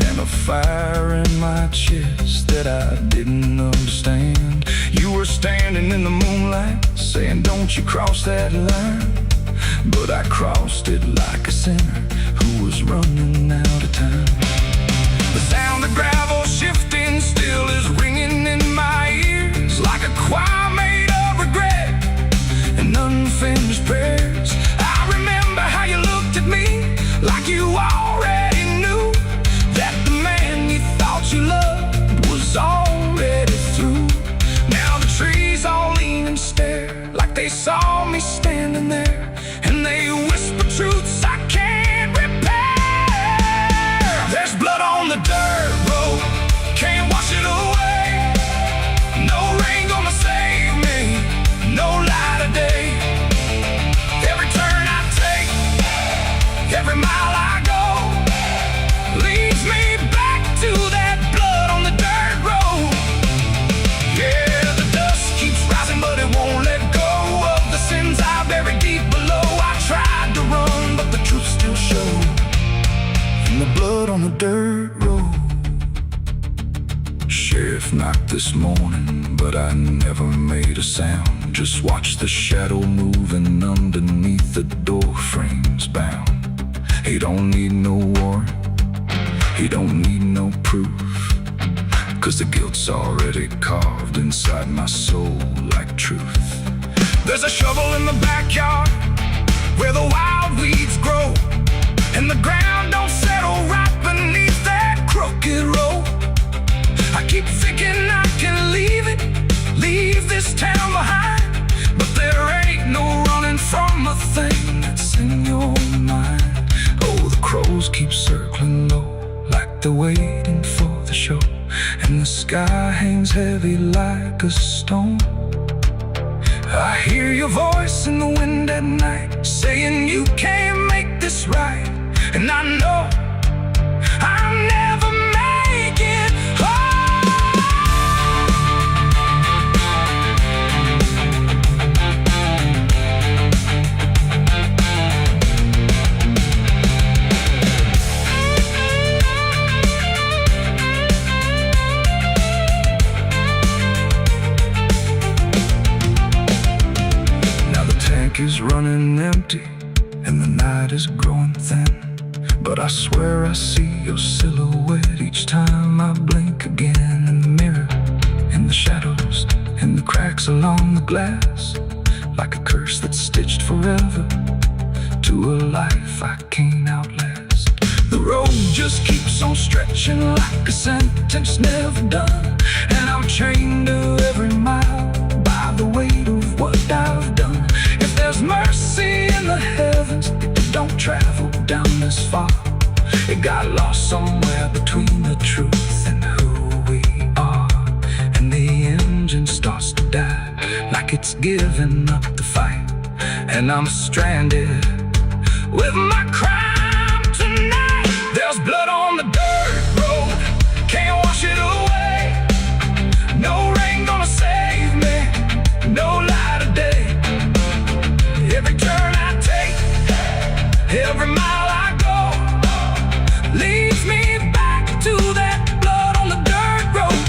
and a fire in my chest that I didn't understand. You were standing in the moonlight, saying don't you cross that line. But I crossed it like a sinner who was running out of time. The sound of gravel shifting still is ringing in my ears, like a choir made of regret and unfinished prayers. I remember how you looked at me like you already knew that the man you thought you loved was already through. Now the trees all lean and stare like they saw me standing there, and they whisper truths I can't repair. There's blood on the dirt road, can't wash it away. No rain gonna save me, no light of day. Every turn I take, every mile I go, leads me back to that blood on the dirt road. Yeah, the dust keeps rising, but it won't let go of the sins I buried deep below. I tried to run, but the truth still showed in the blood on the dirt road. Sheriff knocked this morning, but I never made a sound. Just watched the shadow moving underneath the door frames bound. He don't need no warrant, he don't need no proof, 'cause the guilt's already carved inside my soul like truth. There's a shovel in the backyard where the wild weeds grow, and the ground don't settle right beneath that crooked road. I keep thinking I can leave it, leave this town behind, but there ain't no running from a thing that's in your mind. Oh, the crows keep circling low like they're waiting for the show, and the sky hangs heavy like a stone. I hear your voice in the wind at night, saying you can't make this right, and I know I'll never make it home. Is running empty and the night is growing thin, but I swear I see your silhouette each time I blink again. In the mirror, in the shadows, in the cracks along the glass, like a curse that's stitched forever to a life I can't outlast. The road just keeps on stretching like a sentence never done, and I'm chained to every mile by the weight of what I've done. If there's mercy in the heavens, don't travel down this far. somewhere between the truth and who we are. And the engine starts to die, like it's giving up the fight. And I'm stranded with my crime tonight. There's blood on the dirt road, can't wash it away. No rain gonna save me, no light of day. Every turn I take, every mile I go, leads me back to that blood on the dirt road.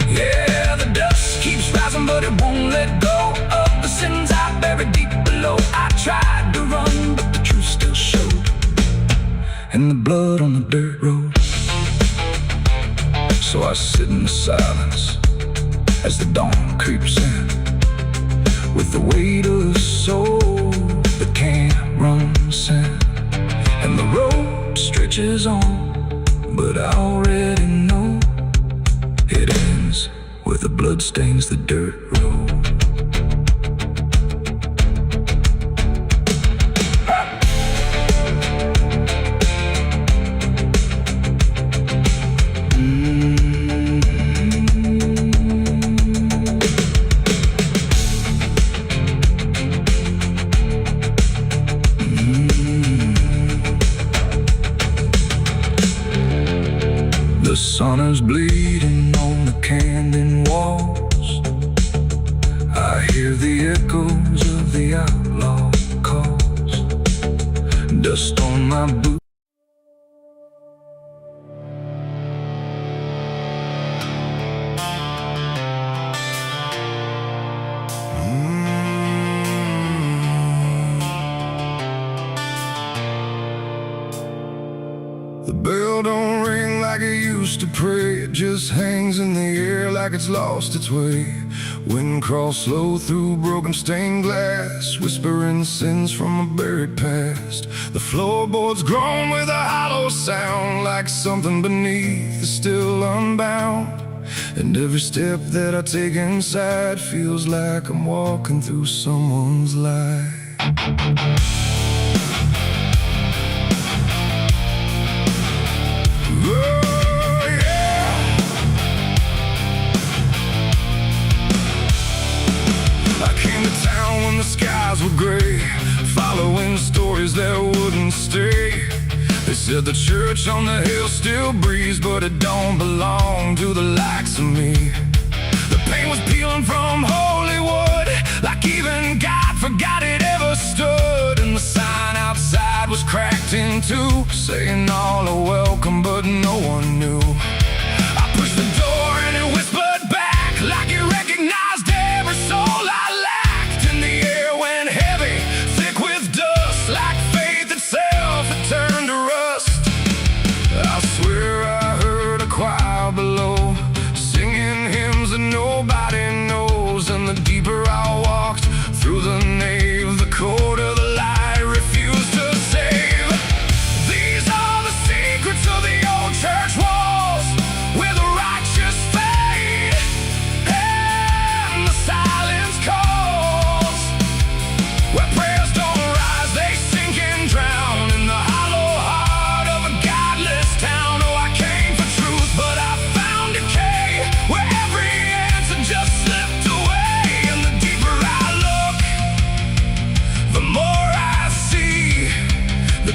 Yeah, the dust keeps rising, but it won't let go of the sins I buried deep below. I tried to run, but the truth still showed, and the blood on the dirt road. So I sit in the silence as the dawn creeps in, with the weight of a soul that can't run sin. And the road stretches on, but I already know it ends where the blood stains the dirt road. The sun is bleeding on the canyon walls. I hear the echoes of the outlaw calls. Dust on my boots. The bell don't ring like it used to pray. It just hangs in the air like it's lost its way. Wind crawls slow through broken stained glass, whispering sins from a buried past. The floorboards groan with a hollow sound, like something beneath is still unbound. And every step that I take inside feels like I'm walking through someone's life. The skies were gray, following stories that wouldn't stay. They said the church on the hill still breathes, but it don't belong to the likes of me. The paint was peeling from Hollywood, like even God forgot it ever stood. And the sign outside was cracked in two, saying all are welcome, but no one knew. I pushed the door and it whispered back, like it recognized every soul I lacked.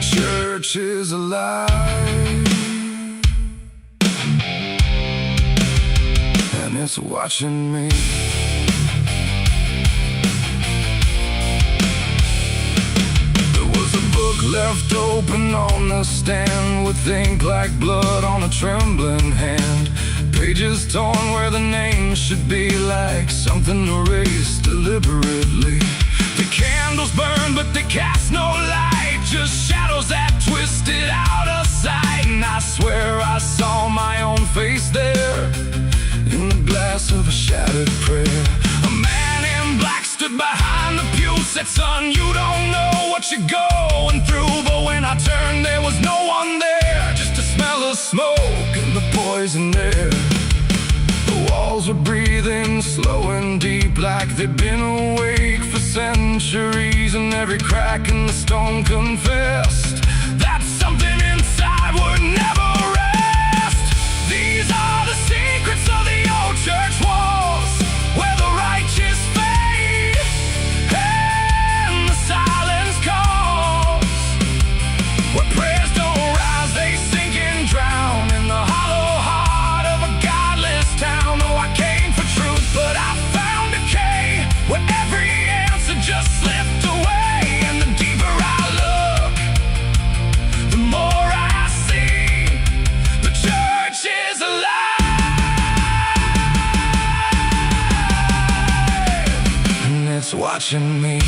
Church is alive, and it's watching me. There was a book left open on the stand, with ink like blood on a trembling hand. Pages torn where the name should be, like something erased deliberately. The candles burn, but they cast no light, just shadows that twisted out of sight. And I swear I saw my own face there, in the glass of a shattered prayer. A man in black stood behind the pew, said, son, you don't know what you're going through. But when I turned, there was no one there, just a smell of smoke and the poison air. The walls were breathing slow and deep, like they'd been awake for centuries. And every crack in the stone confessed that something inside would never watching me.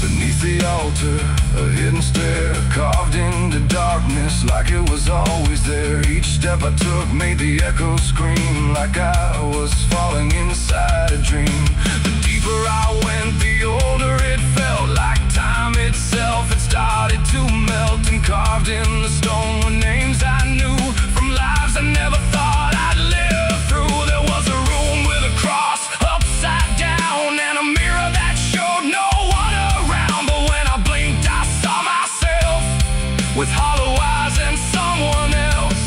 Beneath the altar, a hidden stair carved into darkness like it was always there. Each step I took made the echo scream like I was falling inside a dream. The deeper I went, the older it felt, like time itself had started to melt. And carved in the stone were names I knew from lives I never thought I'd live through. There was a room with a cross upside down and a mirror that showed no one around. But when I blinked I saw myself with hollow eyes and someone else.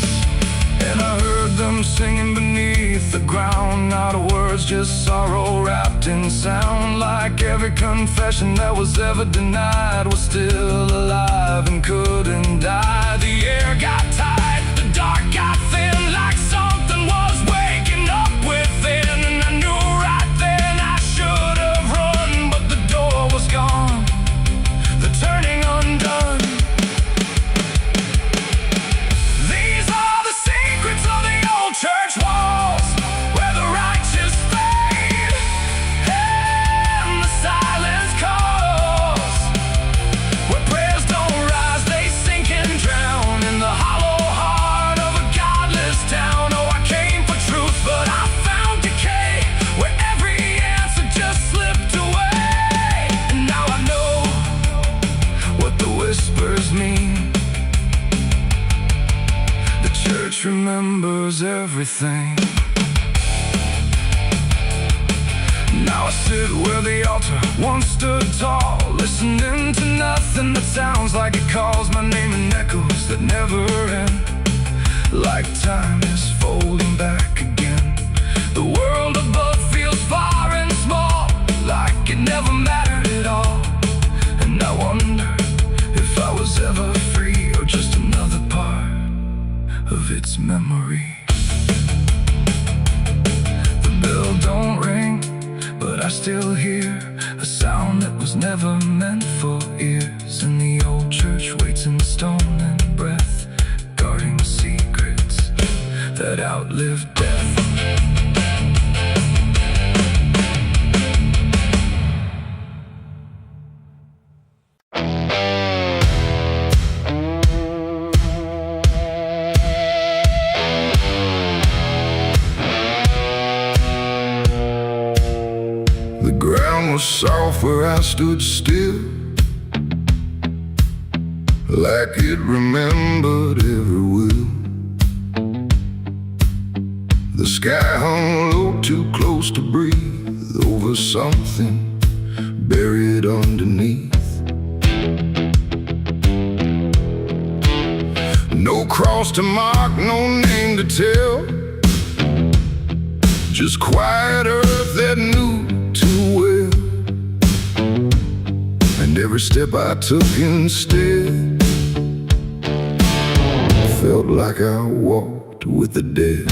And I heard them singing beneath the ground, not words, just sorrow wrapped in sound. Like every confession that was ever denied was still alive and couldn't die. The air got tight, the dark got thin, like something was waking up within. And I knew right then I should have run, but the door was gone, the turning undone. These are the secrets of the old church walls, where the righteous fade and the silence calls, where prayers don't rise, they sink and drown in the hollow heart of a godless town. Oh, I came for truth, but I found decay, where every answer just slipped away. And now I know what the whispers mean. The church remembers everything. Now I sit where the altar once stood tall, listening to nothing that sounds like it calls my name in echoes that never end. Like time is folding back again. The world above feels far and small, like it never mattered at all. And I wonder if I was ever free, or just another part of its memory. The bell don't ring, but I still hear a sound that was never meant for ears. And the old church waits in stone and breath, guarding secrets that outlive death. The ground was soft where I stood still, like it remembered every will. The sky hung low, too close to breathe, over something buried underneath. No cross to mark, no name to tell, just quiet earth that knew too well. And every step I took instead felt like I walked with the dead.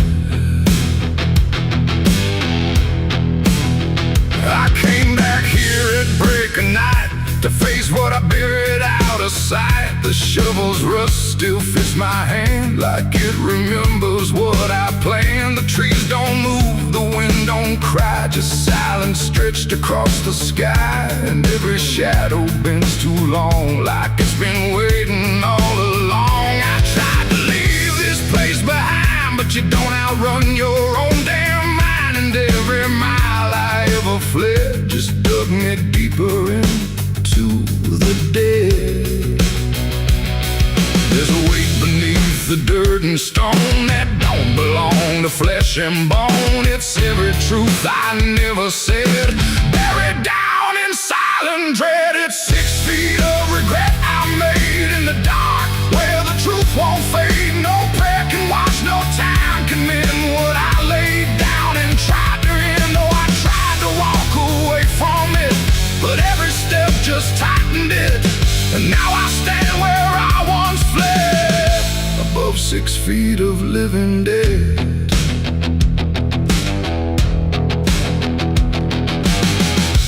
I came back here at break of night to face what I buried out of sight. The shovel's rust still fits my hand, like it remembers what I planned. The trees don't move, the wind don't cry, just silence stretched across the sky. And every shadow bends too long, like it's been waiting all along. I tried to leave this place behind, but you don't outrun your own damn mind. And every mile I ever fled just dug me deeper into the dead. There's a weight beneath the dirt and stone that don't belong to flesh and bone. It's every truth I never said, buried down in silent dread. It's 6 feet of regret I made in the dark, where the truth won't fade. No prayer can wash, no time can mend what I laid down and tried to end. Though I tried to walk away from it, but every step just tightened it. And now I stand where I once fled, above 6 feet of living dead.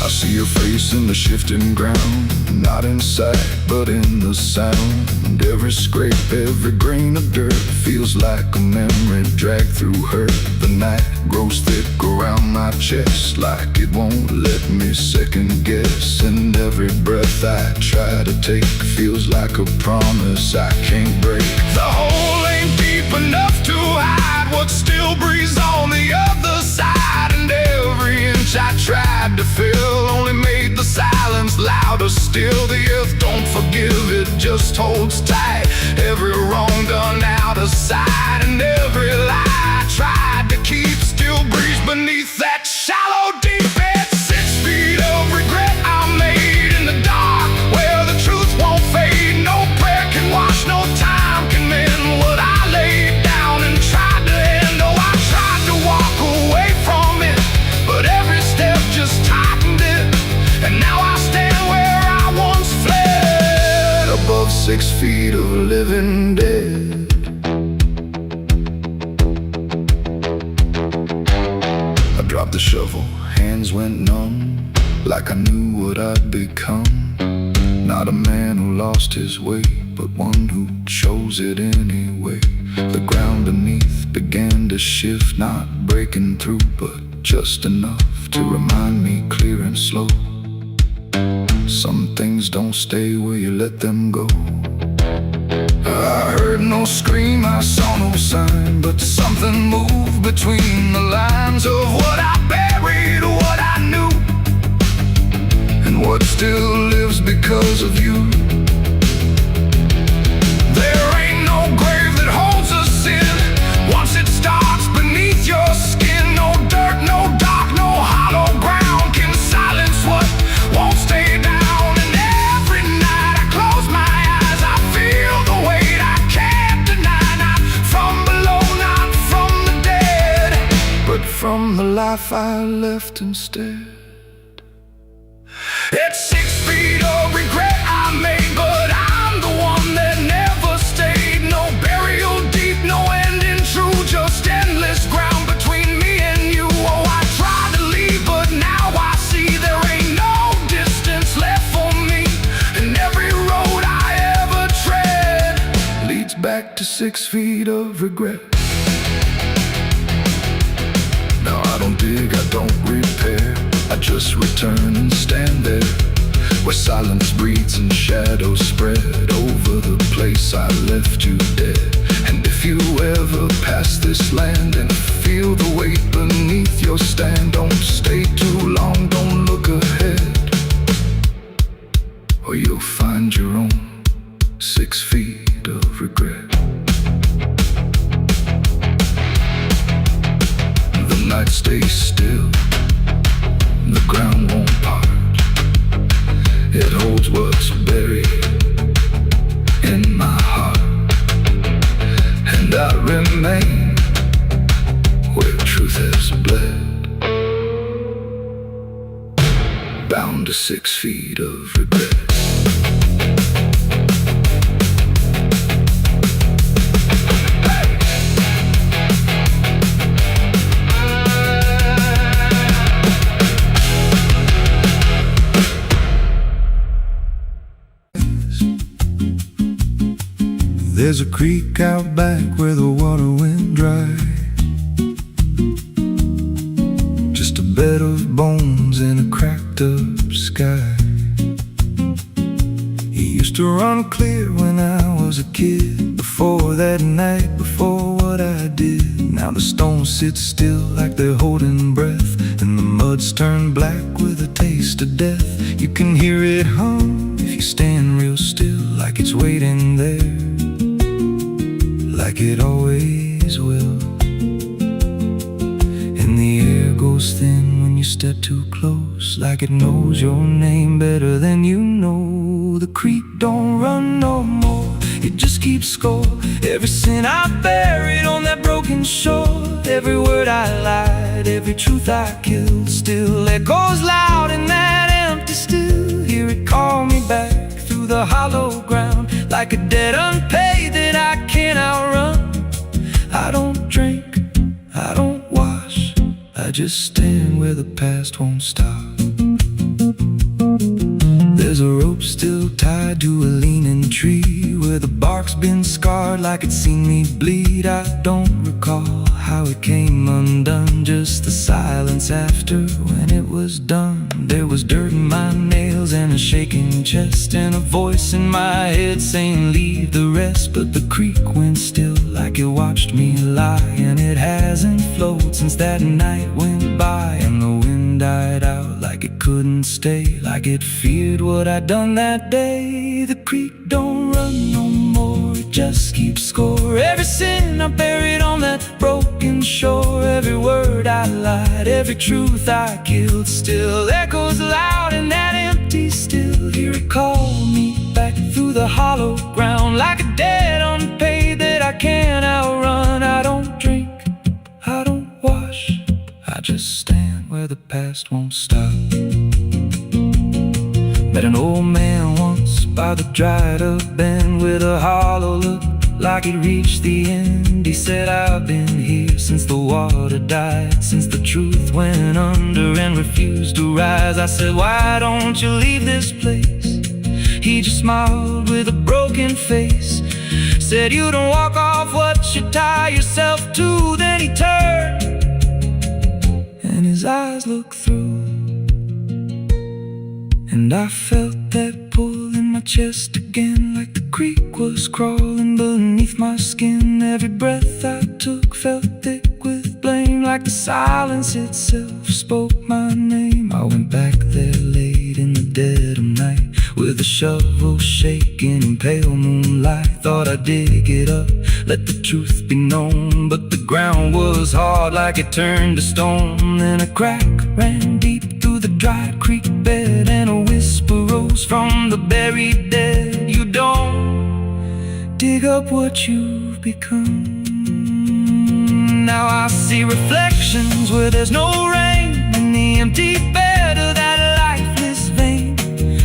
I see your face in the shifting ground, not in sight, but in the sound. Every scrape, every grain of dirt feels like a memory dragged through hurt. The night grows thick around my chest, like it won't let me second guess. And every breath I try to take feels like a promise I can't break. The hole ain't deep enough to hide what still breathes on the other side. And every inch I tried to fill only made the silence louder still. The earth don't forgive, it just holds tight. Every wrong done out of sight, and every lie I tried to keep still breathes beneath that shallow deep bed. 6 feet of regret I made in the dark, where the truth won't fade. No prayer can wash, no time can mend what I laid down and tried to end. Oh, I tried to walk away from it, but every step just tightened it. And now I stand where I once fled, above 6 feet of living dead. I dropped the shovel, hands went numb, like I knew what I'd become. Not a man who lost his way, but one who chose it anyway. The ground beneath began to shift, not breaking through, but just enough to remind me clear and slow. Some things don't stay where you let them go. I heard no scream, I saw no sign, but something moved between the lines of what I buried, what I knew, and what still lives because of you. There ain't no grave that holds us in once it starts beneath your skin. No dirt, no dark, no hollow ground can silence what won't stay down. And every night I close my eyes, I feel the weight I can't deny. Not from below, not from the dead, but from the life I left instead. It's 6 feet of regret I made, but I'm the one that never stayed. No burial deep, no ending true, just endless ground between me and you. Oh, I tried to leave, but now I see there ain't no distance left for me. And every road I ever tread leads back to 6 feet of regret. Now I don't dig, I don't repair, I just return and stand there, where silence breathes and shadows spread over the place I left you dead. And if you ever pass this land and feel the weight beneath your stand, don't stay too long, don't look ahead, or you'll find your own 6 feet of regret. The night stays still, the ground won't part. It holds what's buried in my heart, and I remain where truth has bled, bound to 6 feet of regret. There's a creek out back where the water went dry, just a bed of bones in a cracked up sky. He used to run clear when I was a kid, before that night, before what I did. Now the stones sit still like they're holding breath, and the mud's turned black with a taste of death. You can hear it hum if you stand real still, like it's waiting there, like it always will. And the air goes thin when you step too close, like it knows your name better than you know. The creek don't run no more, it just keeps score. Every sin I buried on that broken shore, every word I lied, every truth I killed, still echoes loud in that empty still. Hear it call me back through the hollow ground, like a debt unpaid that I can't outrun. I don't drink, I don't wash, I just stand where the past won't stop. There's a rope still tied to a leaning tree, where the bark's been scarred like it's seen me bleed. I don't recall how it came undone, just the silence after when it was done. There was dirt in my nails and a shaking chest, and a voice in my head saying leave the rest. But the creek went still like it watched me lie, and it hasn't flowed since that night went by. And the wind died out like it couldn't stay, like it feared what I'd done that day. The creek don't run no more, it just keeps score. Every sin I buried on that broken shore, every word I lied, every truth I killed, still echoes loud in that empty still. Here it called me back through the hollow ground, like a debt unpaid that I can't outrun. I don't drink, I don't wash, I just stand where the past won't stop. Met an old man once by the dried up bend, with a hollow look like he'd reached the end. He said, I've been here since the water died, since the truth went under and refused to rise. I said, why don't you leave this place? He just smiled with a broken face, said, you don't walk off what you tie yourself to. Then he turned and his eyes looked through, and I felt that pull in my chest again, like the creek was crawling beneath my skin. Every breath I took felt thick with blame, like the silence itself spoke my name. I went back there late in the dead of night, with a shovel shaking in pale moonlight. Thought I'd dig it up, let the truth be known, but the ground was hard like it turned to stone. Then a crack ran deep through the dried creek bed, and a whisper rose from the buried dead. You don't dig up what you've become. Now I see reflections where there's no rain, in the empty bed of that lifeless vein.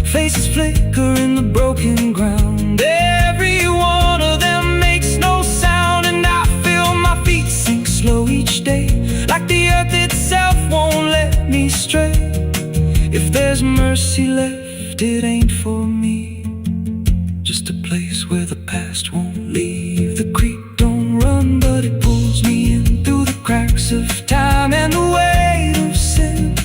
Faces flicker in the broken ground, every one of them makes no sound. And I feel my feet sink slow each day, like the earth itself won't let me stray. If there's mercy left, it ain't for me, just a place where the past won't leave. The creek don't run, but it pulls me in through the cracks of time and the weight of sin.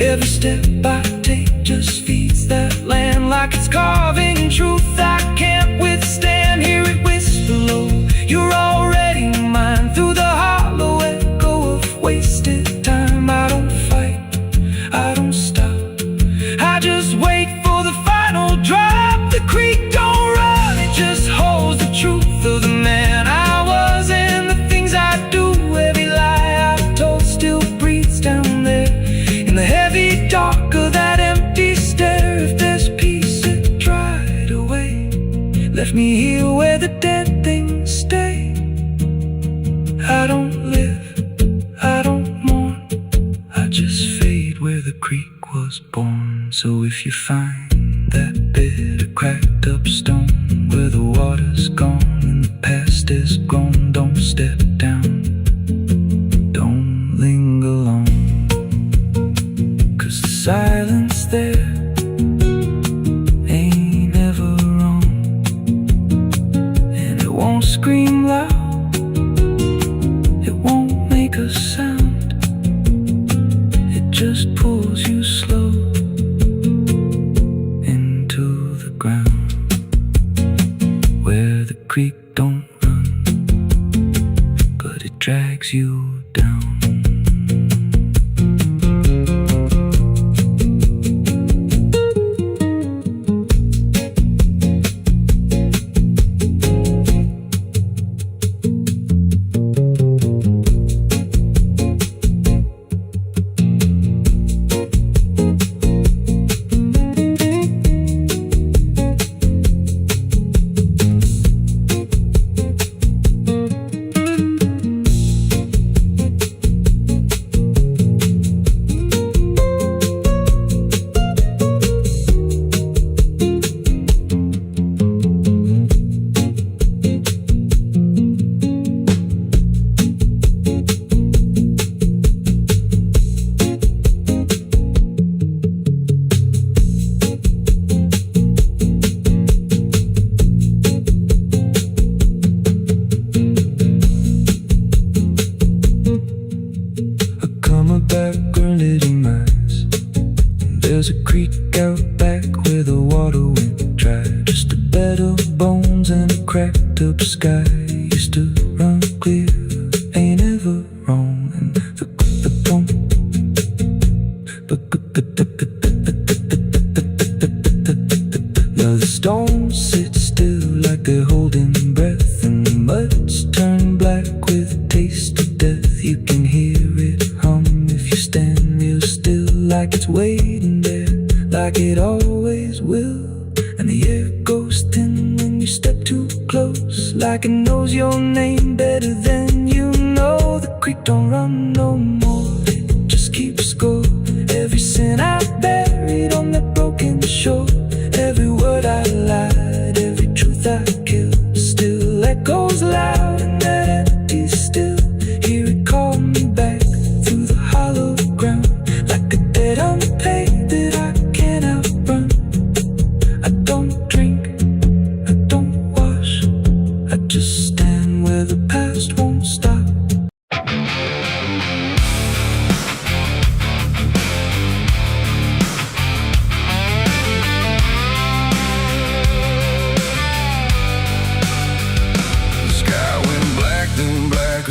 Every step I take just feeds that land, like it's carving truth I can't withstand. Hear it whisper low, you're already mine, through the hollow echo of wasted time. I don't fight, I don't stop, I just wait for the final drop. The creek don't run, it just holds the truth of the man I was and the things I do. Every lie I told still breathes down there in the heavy dark of that empty stare. If there's peace, it dried away, left me here where the dead things stay. I don't live, I don't mourn, I just fade where the creek was born. So if you find that bit of cracked up stone, where the water's gone and the past is grown, don't step down, don't linger long, 'cause the silence there ain't ever wrong, and it won't scream loud, it won't make a sound, it just pulls you slow into the ground, where the creek don't run, but it drags you down. Now the stones sit still like they're holding breath, and the mud's turned black with a taste of death. You can hear it hum if you stand real still, like it's waiting there, like it always will. And the air goes thin when you step too close, like it knows your name better than you know. The creek don't run no more, it just keeps score. Every sin I buried on that broken shore, every word I lied, every truth I killed, still echoes loud in that empty still. Hear it call me back through the hollow ground, like a debt unpaid that I can't outrun. I don't drink, I don't wash, I just stand where the past won't stop.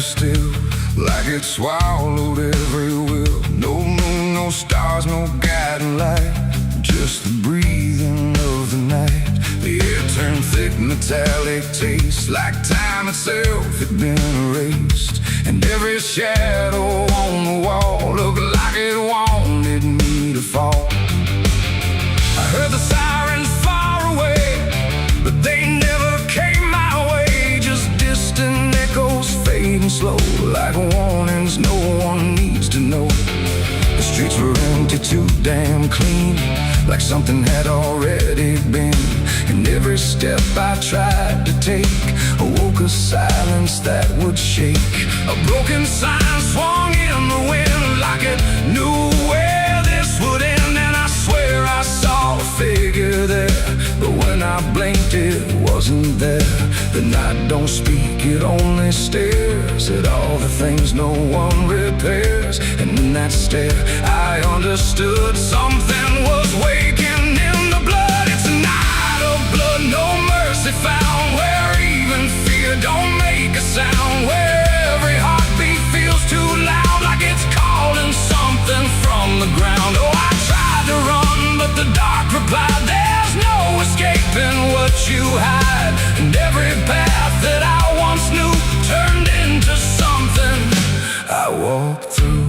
Still, like it swallowed every will. No moon, no stars, no guiding light, just the breathing of the night. The air turned thick, metallic taste, like time itself had been erased. And every shadow on the wall looked like it wanted me to fall. I heard the sirens far away, but they never came my way. Just distant echoes fading slow, like warnings no one needs to know. The streets were empty, too damn clean, like something had already been. And every step I tried to take awoke a silence that would shake. A broken sign swung in the wind, like it knew where this would end. And I swear I saw a figure there, but when I blinked it wasn't there. The night don't speak, it only stares at all the things no one repairs. And in that stare I understood something was waking in the blood. It's a night of blood, no mercy found, where even fear don't make a sound, where every heartbeat feels too loud, like it's calling something from the ground. Oh, I tried to run, but the dark replied, there's no escaping what you hide. And every path that I once knew turned into something I walked through.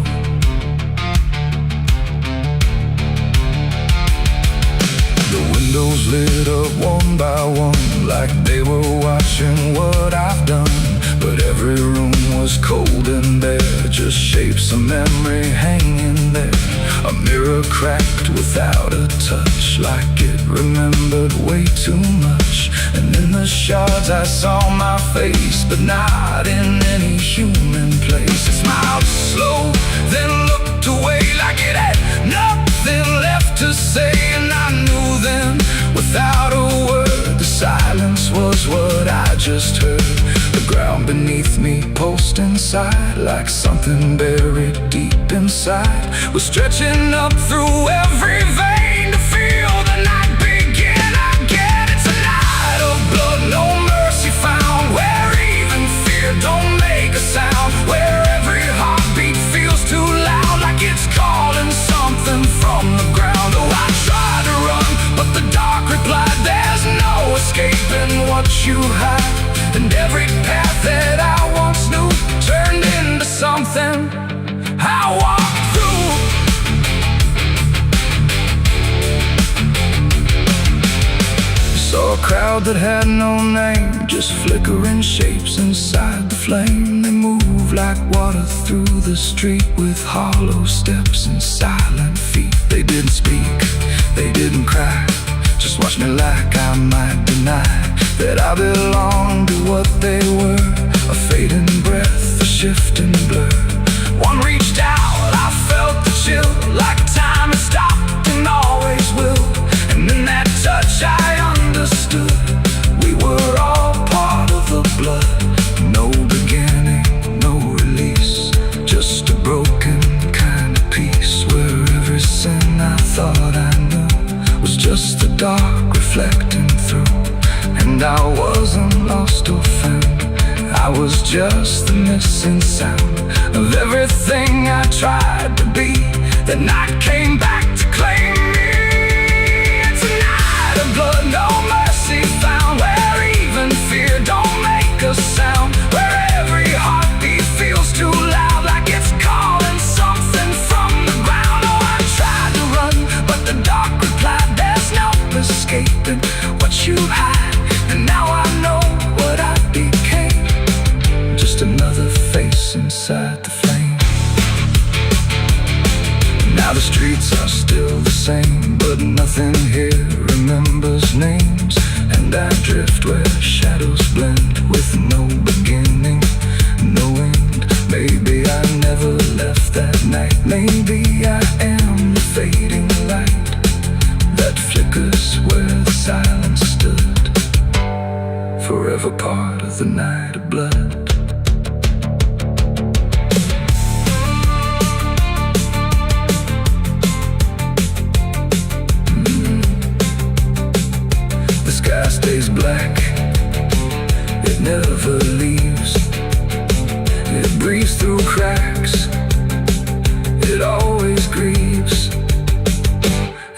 The windows lit up one by one, like they were watching what I've done. But every room was cold and bare, just shapes of memory hanging there. A mirror cracked without a touch, like it remembered way too much. And in the shards I saw my face, but not in any human place. It smiled slow, then looked away, like it had nothing left to say. And I knew then, without a word, the silence was what I just heard. The ground beneath me pulsed inside, like something buried deep inside was stretching up through every vein to feel the night begin again. It's a night of blood, no mercy found, where even fear don't make a sound, where every heartbeat feels too loud, like it's calling something from the ground. Oh, I tried to run, but the dark replied, there's no escaping what you hide. And every path that I once knew turned into something I walked through. Saw a crowd that had no name, just flickering shapes inside the flame. They moved like water through the street, with hollow steps and silent feet. They didn't speak, they didn't cry, just watched me like I might deny that I belonged to what they were. A fading breath, a shifting blur. One reached out, I felt the chill, like time had stopped and always will. And in that touch I understood, we were all part of the blood. No beginning, no release, just a broken kind of peace, where every sin I thought I knew was just the dark reflecting through. And I wasn't lost or found, I was just the missing sound of everything I tried to be. The night came back to claim me. Tonight night of blood, no mercy found, where even fear don't make a sound, where every heartbeat feels too loud, like it's calling something from the ground. Oh, I tried to run, but the dark replied, there's no escaping what you hide. And now I know what I became, just another face inside the flame. Now the streets are still the same, but nothing here remembers names. And I drift where shadows blend with no beginning, no end. Maybe I never left that night. Maybe I am the fading light that flickers where the silence stood, forever part of the night of blood. The sky stays black, it never leaves. It breathes through cracks, it always grieves.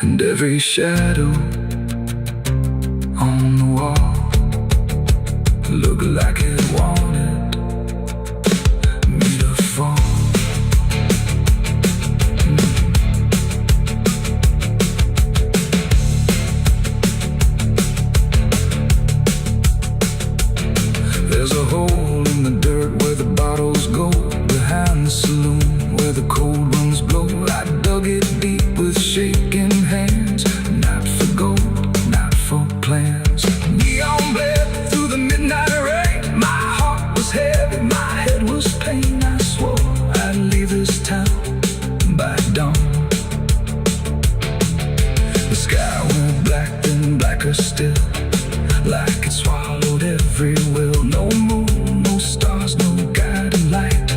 And every shadow on the wall look like it wanted me to fall. There's a hole in the dirt where the bottles go, behind the saloon where the cold winds blow. I dug it deep with shaking hands, not for gold, not for plans. Neon bled through the midnight rain, my heart was heavy, my head was pain. I swore I'd leave this town by dawn. The sky went black, then blacker still, like it swallowed every will. No moon, no stars, no guiding light,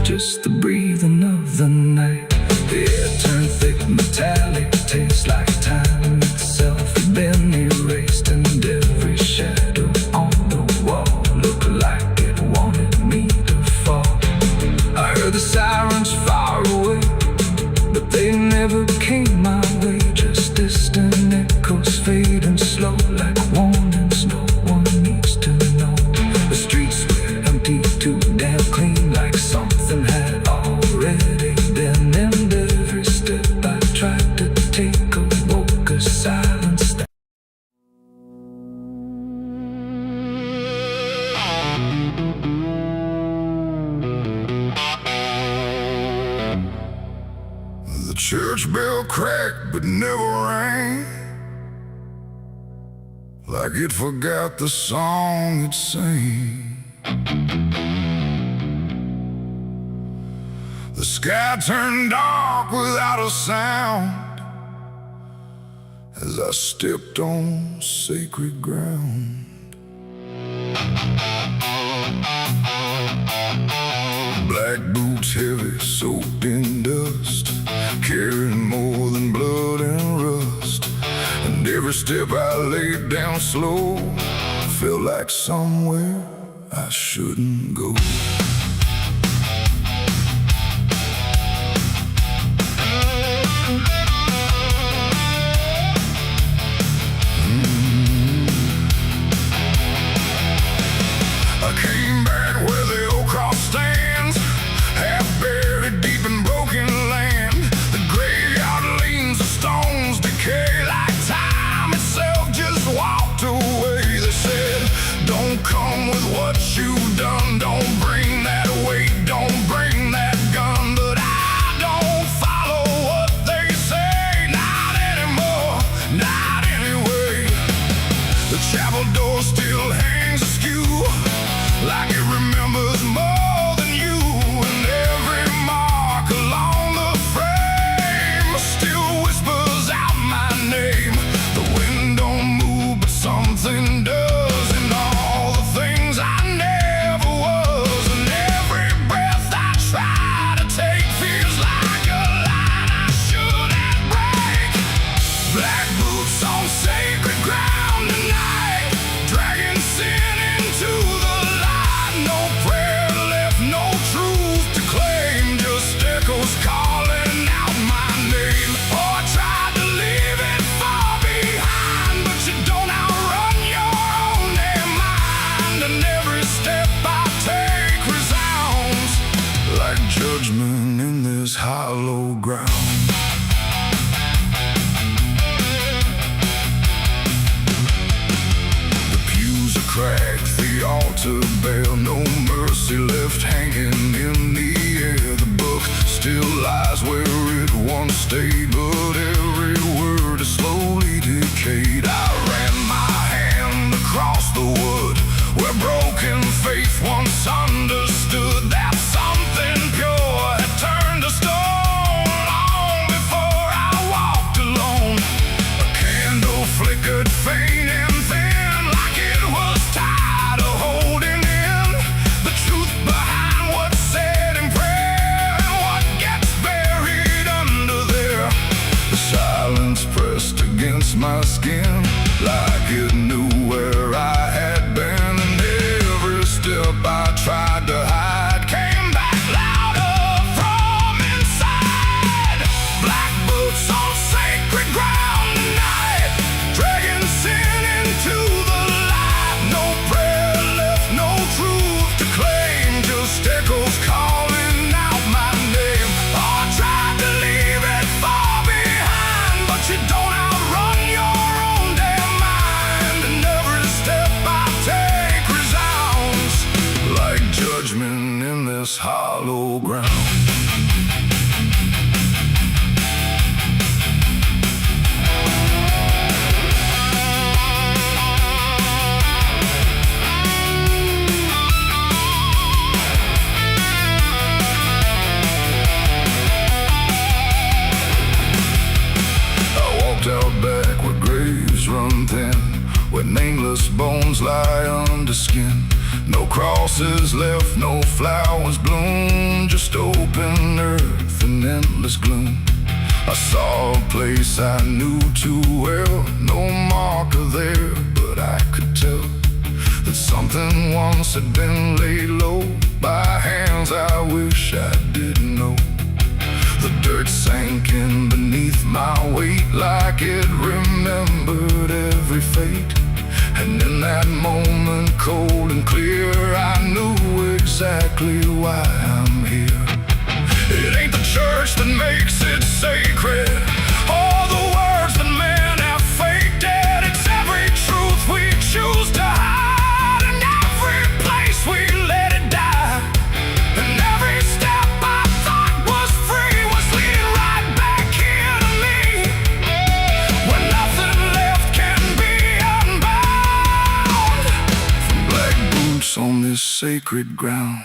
just the breathing of the night. The air turned thick, metallic, tastes like time itself had been erased. And every shadow on the wall looked like it wanted me to fall. I heard the sirens far away, but they never came my way. Just distant echoes fading slow, like warnings no one needs to know. The streets were empty, too damn clean, like something had already been. And every step I tried to take awoke a silence that the church bell cracked but never rang, like it forgot the song it sang. The sky turned dark without a sound as I stepped on sacred ground. Black boots heavy, soaked in dust, carrying more than blood and rust. And every step I laid down slow felt like somewhere I shouldn't go. I came back where the old cross stands, half buried deep in broken land. The graveyard leans, the stones decay, like time itself just walked away. They said, don't come with what you've done, don't bring that weight, don't bring that gun. But I don't follow what they say, not anymore, not anyway. The chapel door still hangs askew, like it remembers more than you. And every mark along the frame still whispers out my name. The wind don't move, but something does, and all the things I never was. And every breath I try to take feels like a line I shouldn't break. Black boots on sacred ground tonight, dragging sin into the light. No prayer left, no truth to claim, just echoes calling out my name. Oh, I tried to leave it far behind, but to bear, no mercy left hanging in the air. The book still lies where it once stayed, but every word is slowly decayed. I ran my hand across the wood where broken faith once understood that something pure had turned to stone long before I walked alone. A candle flickered faint and thin, like it was tired of holding in the truth behind what's said in prayer and what gets buried under there. The silence pressed against my skin like it knew where I had been, and every step I tried to hide came back louder from inside. Black boots on sacred ground tonight, dragging sin into the light. No prayer left, no truth to claim, just echoes calling out my name. Oh, I tried to leave it far behind, but you don't outrun your own damn mind. And every step I take resounds like judgment in this hollow ground. I walked out back where graves run thin, where nameless bones lie under skin. No crosses left, no flowers bloom, just open earth and endless gloom. I saw a place I knew too well, no marker there, but I could tell that something once had been laid low by hands I wish I didn't know. The dirt sank in beneath my weight like it remembered every fate. And in that moment, cold and clear, I knew exactly why I'm here. It ain't the church that makes it sacred, or the words that men have faked it. It's every truth we choose to hide, and every place we let it die. And every step I thought was free was leading right back here to me, where nothing left can be unbound. Black boots on this sacred ground.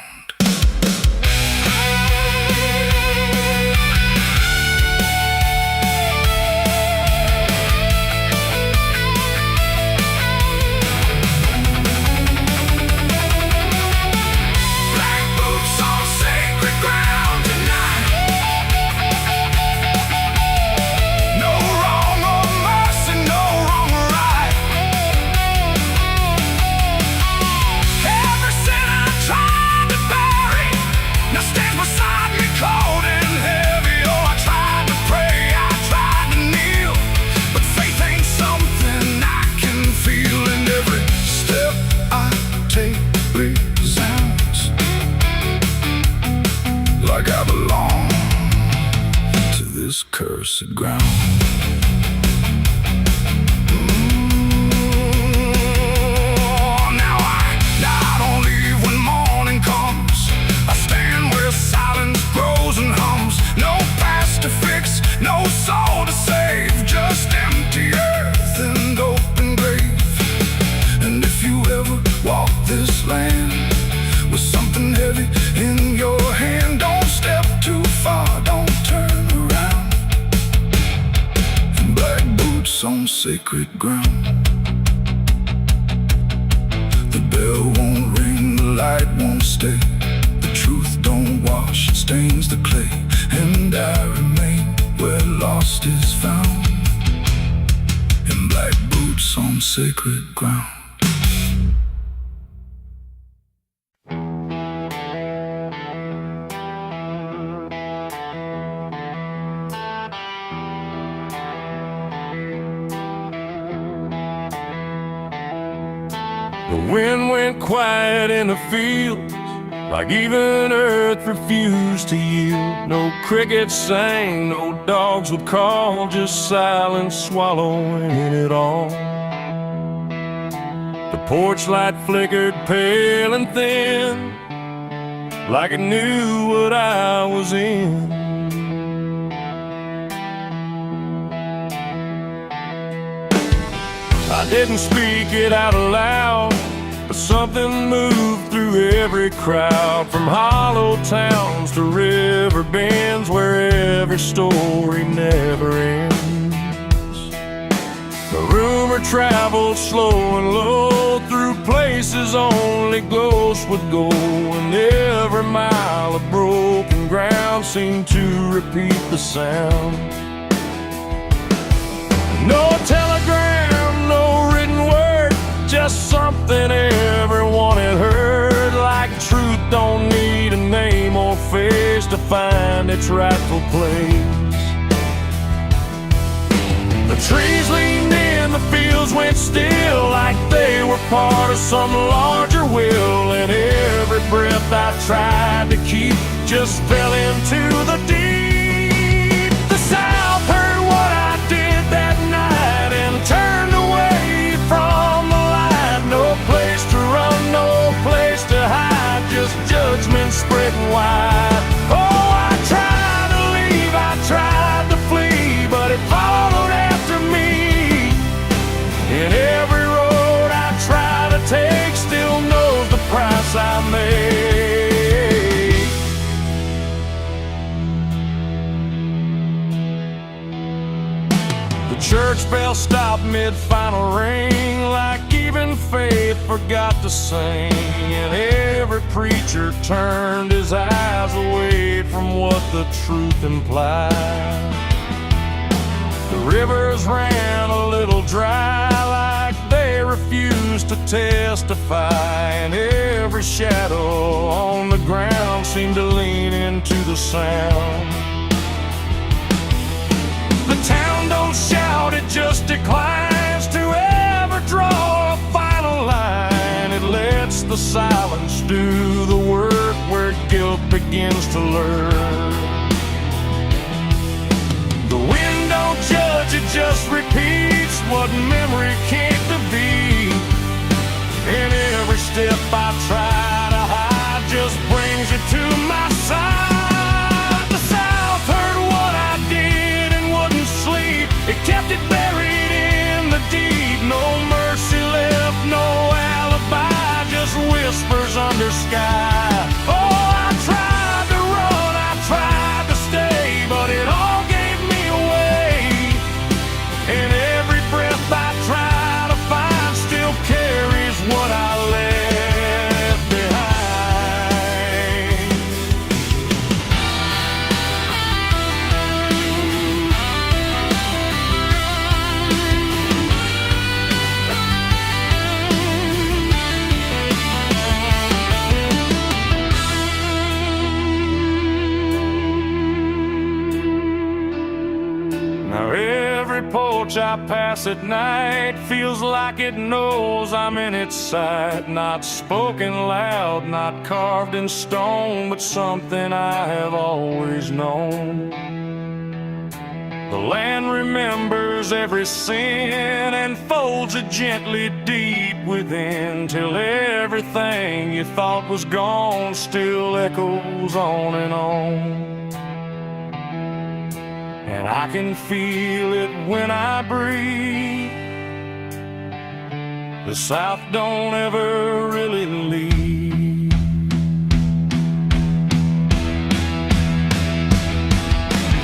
Black boots on sacred ground tonight. No wrong or mercy, no wrong or right. Every sin I tried to bury now stands beside me cold and heavy. Oh, I tried to pray, I tried to kneel, but faith ain't something I can feel. And every step I take resounds like I belong to this cursed ground. Now I don't leave when morning comes. I stand where silence grows and hums. No past to fix, no soul to save, just empty earth and open grave. And if you ever walk this land with something heavy in your hand, don't step too far, don't turn around. Black boots on sacred ground. The bell won't ring, the light won't stay. The truth don't wash, it stains the clay. And I remain where lost is found, in black boots on sacred ground. The wind went quiet in the fields, like even earth refused to yield. No crickets sang, no dogs would call, just silence swallowing it all. The porch light flickered pale and thin, like it knew what I was in. I didn't speak it out loud, but something moved through every crowd, from hollow towns to river bends, where every story never ends. The rumor traveled slow and low through places only ghosts would go, and every mile of broken ground seemed to repeat the sound. No telegram, no written word, just something everyone had heard, like truth don't need a name or face to find its rightful place. The trees leaned in, the fields went still, like they were part of some larger will, and every breath I tried to keep just fell into the deep. The South heard what I did that night and turned away from the light. No place to run, no place to hide, just judgment spreading wide. Oh, I tried to leave, I tried to flee, but it followed after me. And every road I try to take still knows the price I made. The church bell stopped mid-final ring, like even faith forgot to sing, and every preacher turned his eyes away from what the truth implied. The rivers ran a little dry, like they refused to testify, and every shadow on the ground seemed to lean into the sound. The town don't shout, it just declines to ever draw a final line. It lets the silence do the work where guilt begins to lurk. The wind don't judge, it just repeats what memory can't defeat. And every step I try to hide just brings you to my side. The South heard what I did and wouldn't sleep. It kept it buried in the deep. No mercy left, no alibi, just whispers under sky. Oh, I tried to run, I tried to stay, but it all gave me away. And every breath I try to find still carries what I left behind. Now every porch I pass at night feels like it knows I'm in its sight. Not spoken loud, not carved in stone, but something I have always known. The land remembers every sin and folds it gently deep within, till everything you thought was gone still echoes on and on. And I can feel it when I breathe. The South don't ever really leave.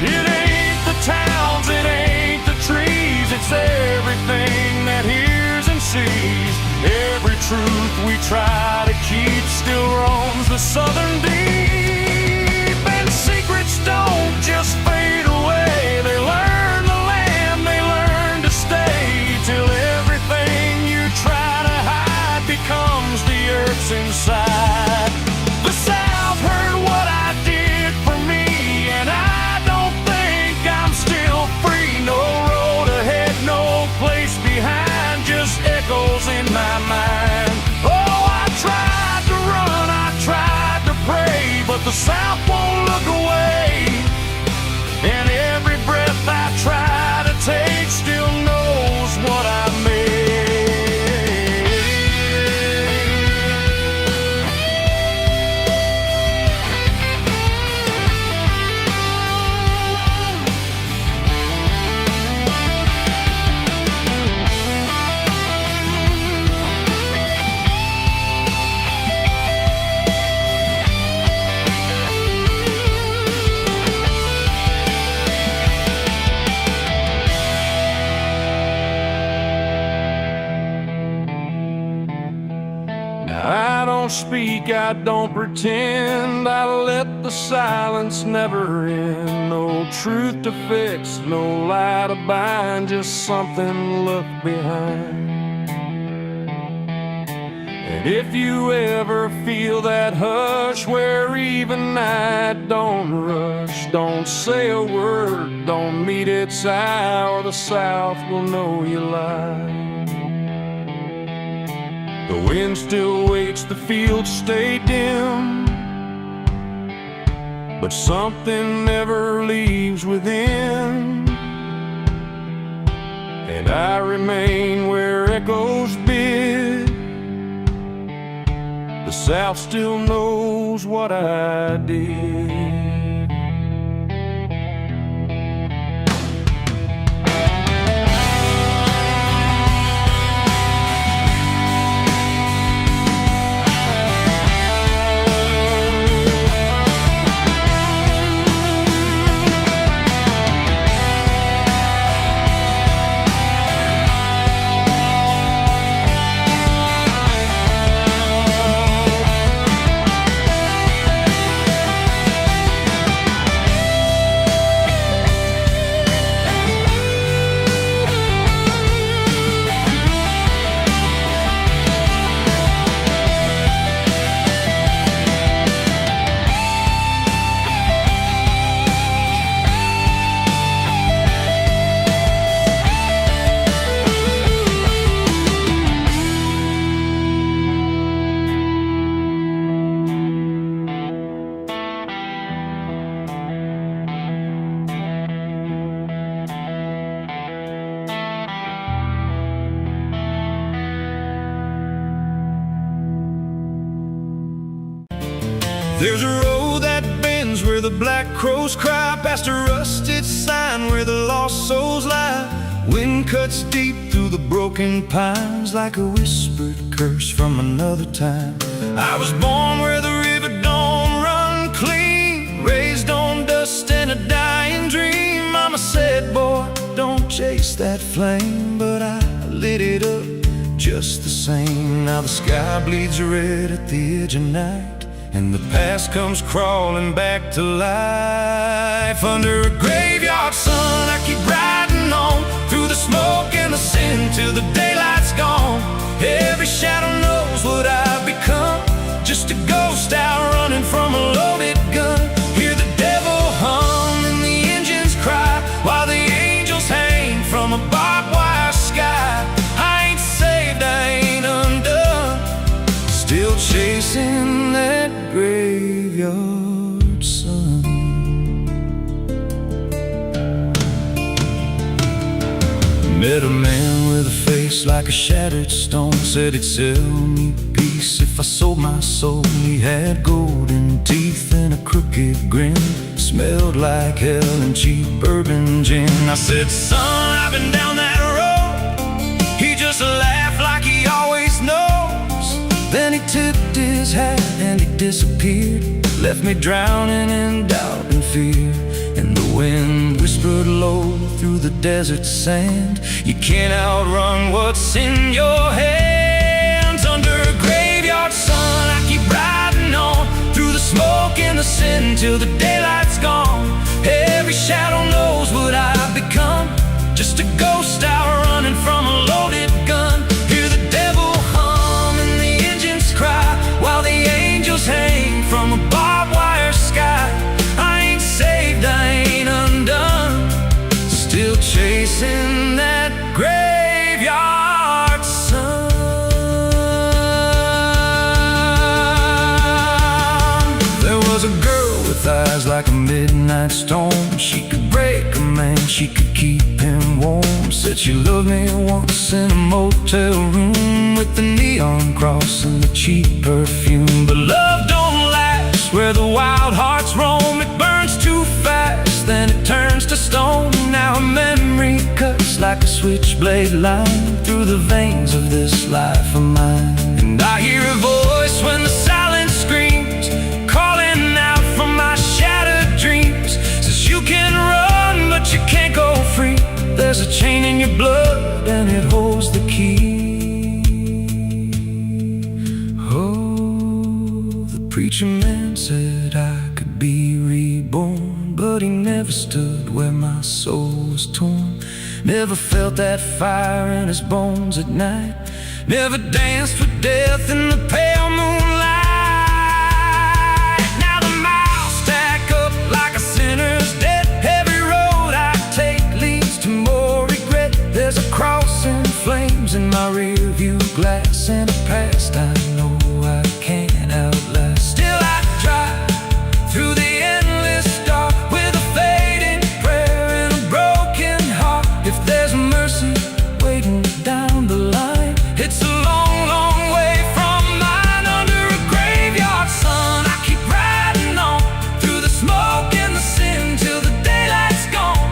It ain't the towns, it ain't the trees, it's everything that hears and sees. Every truth we try to keep still roams the southern deep. And secrets don't just fade away, they learn the land, they learn to stay, till everything you try to hide becomes the earth's inside. The South heard what I did for me, and I don't think I'm still free. No road ahead, no place behind, just echoes in my mind. Oh, I tried to run, I tried to pray, but the South won't look away. And every breath I try to take still knows what I made. Now I don't speak, I don't pretend, I let the silence never end. No truth to fix, no lie to bind, just something left behind. And if you ever feel that hush where even night don't rush, don't say a word, don't meet its eye, or the South will know you lie. The wind still waits, the fields stay dim, but something never leaves within. And I remain where echoes bid. The South still knows what I did. There's a road that bends where the black crows cry, past a rusted sign where the lost souls lie. Wind cuts deep through the broken pines like a whispered curse from another time. I was born where the river don't run clean, raised on dust and a dying dream. Mama said, boy, don't chase that flame, but I lit it up just the same. Now the sky bleeds red at the edge of night, and the past comes crawling back to life. Under a graveyard sun, I keep riding on through the smoke and the sin till the daylight's gone. Every shadow knows what I've become, just a ghost out running from a loaded gun. Hear the devil hum and the engines cry, while the angels hang from a barbed wire sky. I ain't saved, I ain't undone, still chasing that graveyard sun. Met a man with a face like a shattered stone, said he'd sell me peace if I sold my soul. He had golden teeth and a crooked grin, smelled like hell and cheap bourbon gin. I said, son, I've been down that road. He just laughed like he always knows. Then he tipped his hat and he disappeared, left me drowning in doubt and fear. And the wind whispered low through the desert sand, you can't outrun what's in your hands. Under a graveyard sun, I keep riding on through the smoke and the sin till the daylight's gone. Every shadow knows what I've become, just a ghost out running from a loaded gun. Hear the devil hum and the engines cry, while the angels hang from a barbed wire sky. I ain't saved, I ain't undone, still chasing that graveyard sun. There was a girl with eyes like a midnight storm. She could break a man, she could keep him warm. Said she loved me once in a motel room, with the neon cross and the cheap perfume. But love don't last where the wild hearts roam. It burns too fast, then it turns to stone. Now a memory cuts like a switchblade line through the veins of this life of mine. And I hear a voice when the silence screams, calling out from my shattered dreams. Says you can run, but you can't go free. There's a chain in your blood and it holds the key. Oh. preacher man said I could be reborn, but he never stood where my soul was torn. Never felt that fire in his bones at night. Never danced with death in the pale moonlight. Now the miles stack up like a sinner's debt. Every road I take leads to more regret. There's a cross and flames in my rear view glass, and a past I know I can't outlast. Still I drive through the endless dark with a fading prayer and a broken heart. If there's mercy waiting down the line, it's a long, long way from mine. Under a graveyard sun, I keep riding on through the smoke and the sin till the daylight's gone.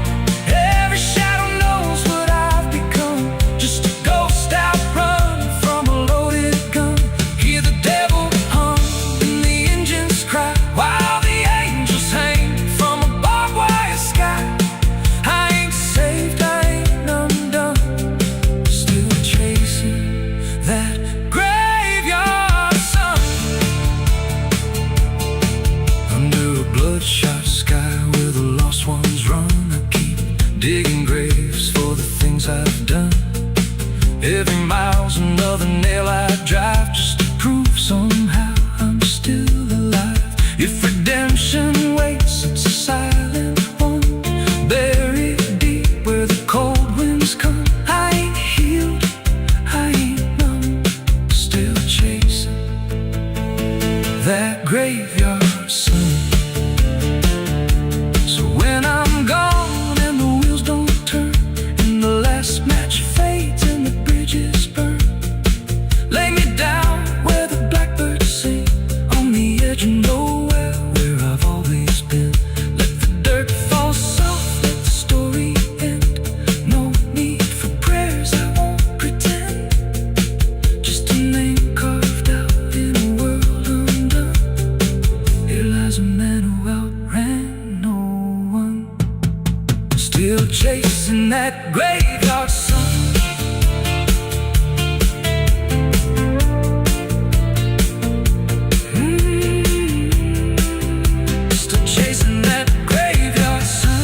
Every shadow knows what I've become, just a ghost out running from a loaded gun. Hear the devil hum and the engines cry while the angels hang from a barbed wire sky. I ain't saved, I ain't undone, still chasing that graveyard sun. Under a bloodshot sky where the lost ones run, I keep digging graves for the things I've done. Every mile's another nail I drive, just to prove somehow I'm still alive. If redemption waits, it's a silent one, buried deep where the cold winds come. I ain't healed, I ain't numb, still chasing that graveyard sun. So when I'm gone and the wheels don't turn, and the last match fades and the bridges burn, lay me down where the blackbirds sing, on the edge of nowhere where I've always been. Let the dirt fall soft, let the story end. No need for prayers, I won't pretend. Just a name carved out in a world undone. Here lies a man who outran no one, still chasing that graveyard sun. Still chasing that graveyard sun.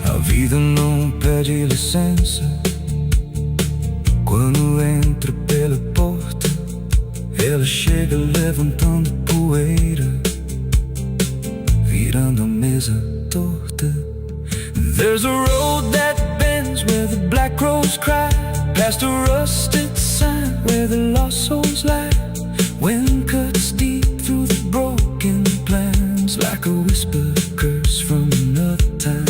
A vida não pede licença quando entra pela porta. Ela chega levantando poeira, virando a mesa torta. There's a road that bends where the black crows cry, past a rusted sign where the lost souls lie. Wind cuts deep through the broken plans, like a whispered curse from another time.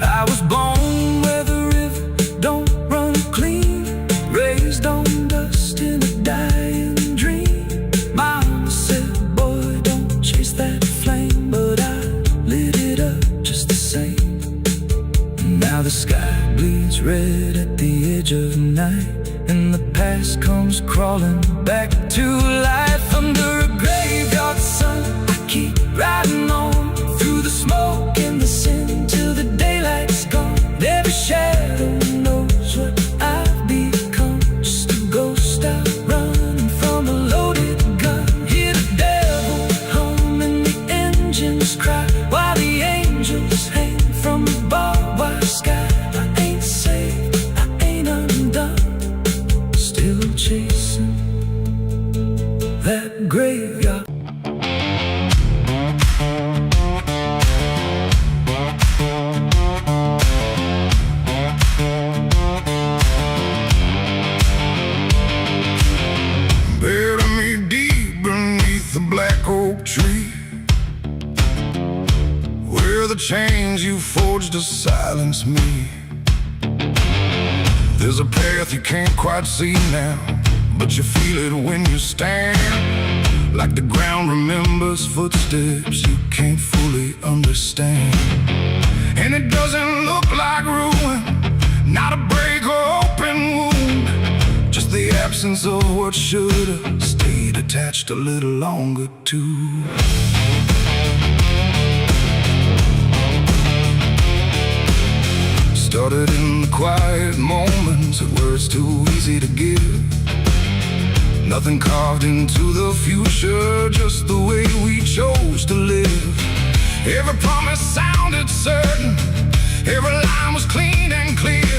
I was born where the river don't run clean, raised on dust in a dying dream. Mama said, boy, don't chase that flame, but I lit it up just the same. Now the sky bleeds red at the edge of night, and the past comes crawling back to life. Under a graveyard sun, I keep riding on through the smoke and the sin till the daylight's gone. Every shadow knows what I've become, just a ghost out running from a loaded gun. Hear the devil hum and the engines cry while the angels hang from the barbed wire sky. I ain't saved, I ain't undone, still chasing that graveyard. Bury me deep beneath the black oak tree, where the chains you forged to silence me. There's a path you can't quite see now, but you feel it when you stand. Like the ground remembers footsteps you can't fully understand. And it doesn't look like ruin, not a break or open wound. essence of what should've stayed attached a little longer too. Started in the quiet moments where it's too easy to give. Nothing carved into the future, just the way we chose to live. Every promise sounded certain, every line was clean and clear,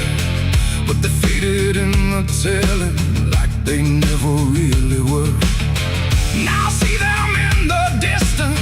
but they faded in the telling like they never really were. Now I see them in the distance,